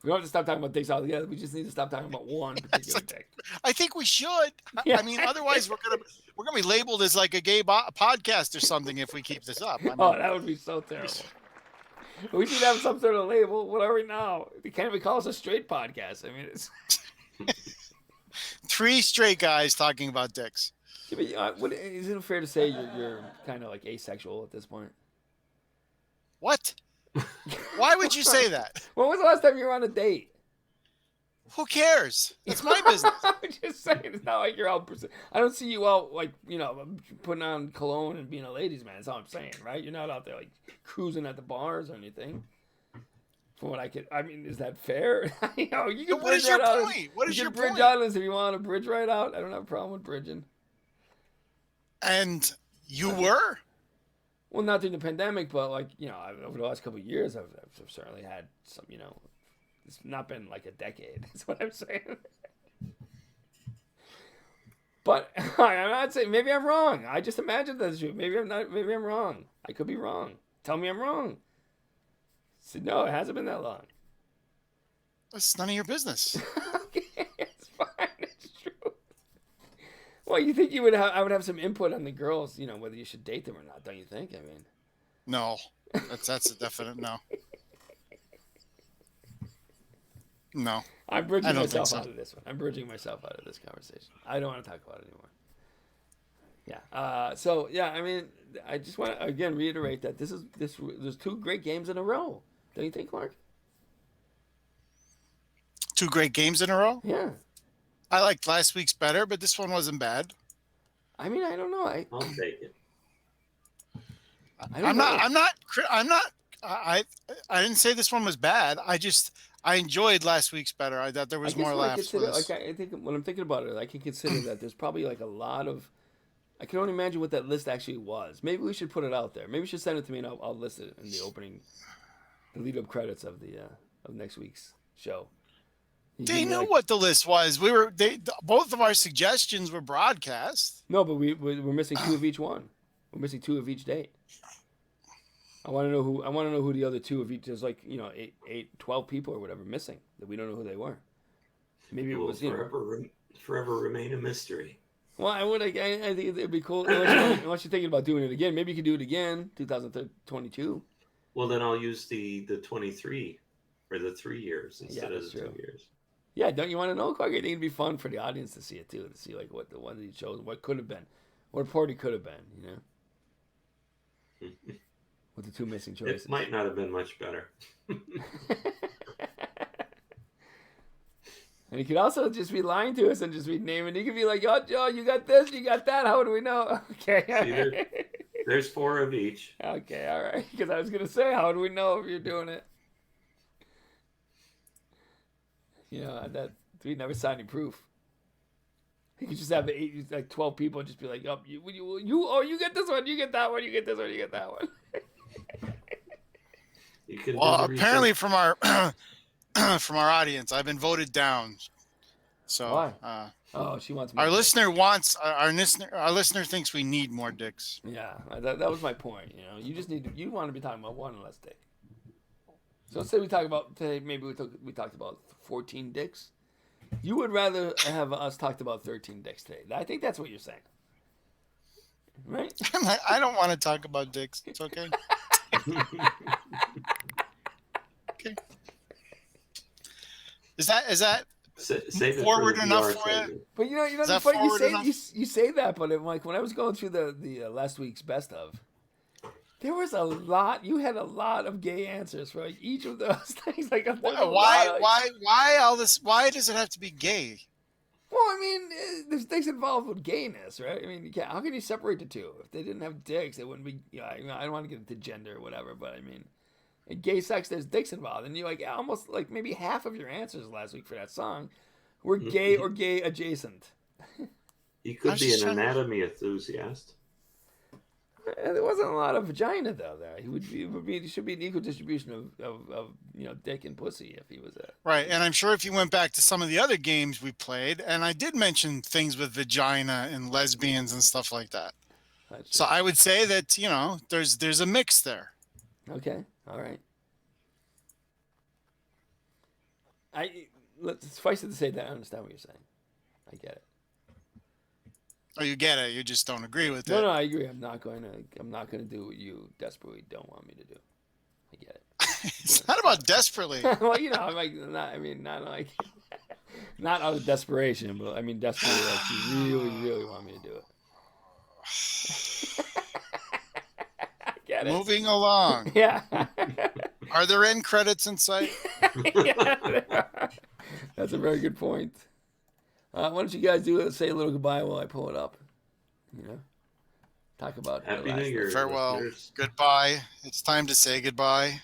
We don't have to stop talking about dicks altogether. We just need to stop talking about one particular dick. I think we should. Yeah. I mean, otherwise we're gonna be labeled as like a gay podcast or something if we keep this up. I mean, Oh, that would be so terrible. We should have some sort of label. What are we now? They can't even call us a straight podcast. I mean, it's. 3 straight guys talking about dicks. Yeah, but is it fair to say you're kind of like asexual at this point? What? Why would you say that? When was the last time you were on a date? Who cares? It's my business. I'm just saying, it's not like you're out. I don't see you out like putting on cologne and being a ladies' man. That's all I'm saying, right? You're not out there like cruising at the bars or anything. From what I mean, is that fair? You can What is bridge your right out. point? What is You your can bridge point? out if you want to bridge right out. I don't have a problem with bridging. And you were? Well, not during the pandemic, but like over the last couple of years, I've certainly had some. It's not been like a decade. That's what I'm saying. But I'm not saying. Maybe I'm wrong. I just imagined that's true. Maybe I'm not. Maybe I'm wrong. I could be wrong. Tell me I'm wrong. So no, it hasn't been that long. That's none of your business. Okay, it's fine. It's true. Well, you think I would have some input on the girls, whether you should date them or not, don't you think? I mean, No, that's a definite no. No, I'm bridging I don't myself think so. out of this one. I'm bridging myself out of this conversation. I don't want to talk about it anymore. Yeah. So yeah, I mean, I just want to again reiterate that there's 2 great games in a row. Don't you think, Mark? 2 great games in a row. Yeah. I liked last week's better, but this one wasn't bad. I mean, I don't know. I'll take it. I'm not. I didn't say this one was bad. I enjoyed last week's better. I thought there was more laughs. I think when I'm thinking about it, I can consider that there's probably like a lot of. I can only imagine what that list actually was. Maybe we should put it out there. Maybe you should send it to me and I'll list it in the opening, the lead-up credits of of next week's show. They knew what the list was. Both of our suggestions were broadcast. No, but we're missing 2 of each one. We're missing 2 of each date. I want to know who the other 2 of each. There's like 12 people or whatever missing that we don't know who they were. Maybe it was forever remain a mystery. Well, I think it'd be cool unless you're thinking about doing it again. Maybe you could do it again, 2022. Well, then I'll use the 23 or the 3 years instead of the 2 years. Yeah, don't you want to know, Clark? I think it'd be fun for the audience to see it too, to see like what the one that you chose, what could have been, what a party could have been, with the 2 missing choices. It might not have been much better. And you could also just be lying to us and just be naming. You could be like, "Oh, Joe, you got this, you got that. How do we know?" Okay. See, there's 4 of each. Okay, all right. Because I was gonna say, how do we know if you're doing it? That we never signed any proof. You could just have 12 people and just be like, "Oh, you get this one, you get that one, you get this one, you get that one." You could Well, apparently from our from our audience, I've been voted down. So why? She wants more our dicks. listener wants our listener thinks we need more dicks. Yeah, that was my point. You want to be talking about one less dick. So let's say we talk about today. Maybe we talked about 14 dicks. You would rather have us talked about 13 dicks today. I think that's what you're saying, right? I don't want to talk about dicks. It's okay. Okay. Is that Save it forward for the enough VR for you? segment. But Is the that funny forward enough? you say that, but like when I was going through the last week's best of, there was a lot. You had a lot of gay answers for like each of those things. Like why all this? Why does it have to be gay? Well, I mean, there's things involved with gayness, right? I mean, how can you separate the 2? If they didn't have dicks, they wouldn't be. I don't want to get into gender or whatever, but I mean, in gay sex, there's dicks involved, and you almost like maybe half of your answers last week for that song We're gay or gay adjacent. He I could was be just an trying to- anatomy enthusiast. There wasn't a lot of vagina though. There, he should be an equal distribution of dick and pussy if he was a. Right, and I'm sure if you went back to some of the other games we played, and I did mention things with vagina and lesbians and stuff like that. So I would say that there's a mix there. Okay, all right. Suffice it to say that I understand what you're saying. I get it. Oh, you get it. You just don't agree with No, it. no, I agree. I'm not going to do what you desperately don't want me to do. I get it. It's not about desperately. Well, I'm like, not like, not out of desperation, but I mean desperately, like you really, really want me to do it. I get it. Moving along. Yeah. Are there end credits in sight? Yeah. That's a very good point. Why don't you guys say a little goodbye while I pull it up? Talk about Happy New Year. Farewell. listeners. Goodbye. It's time to say goodbye.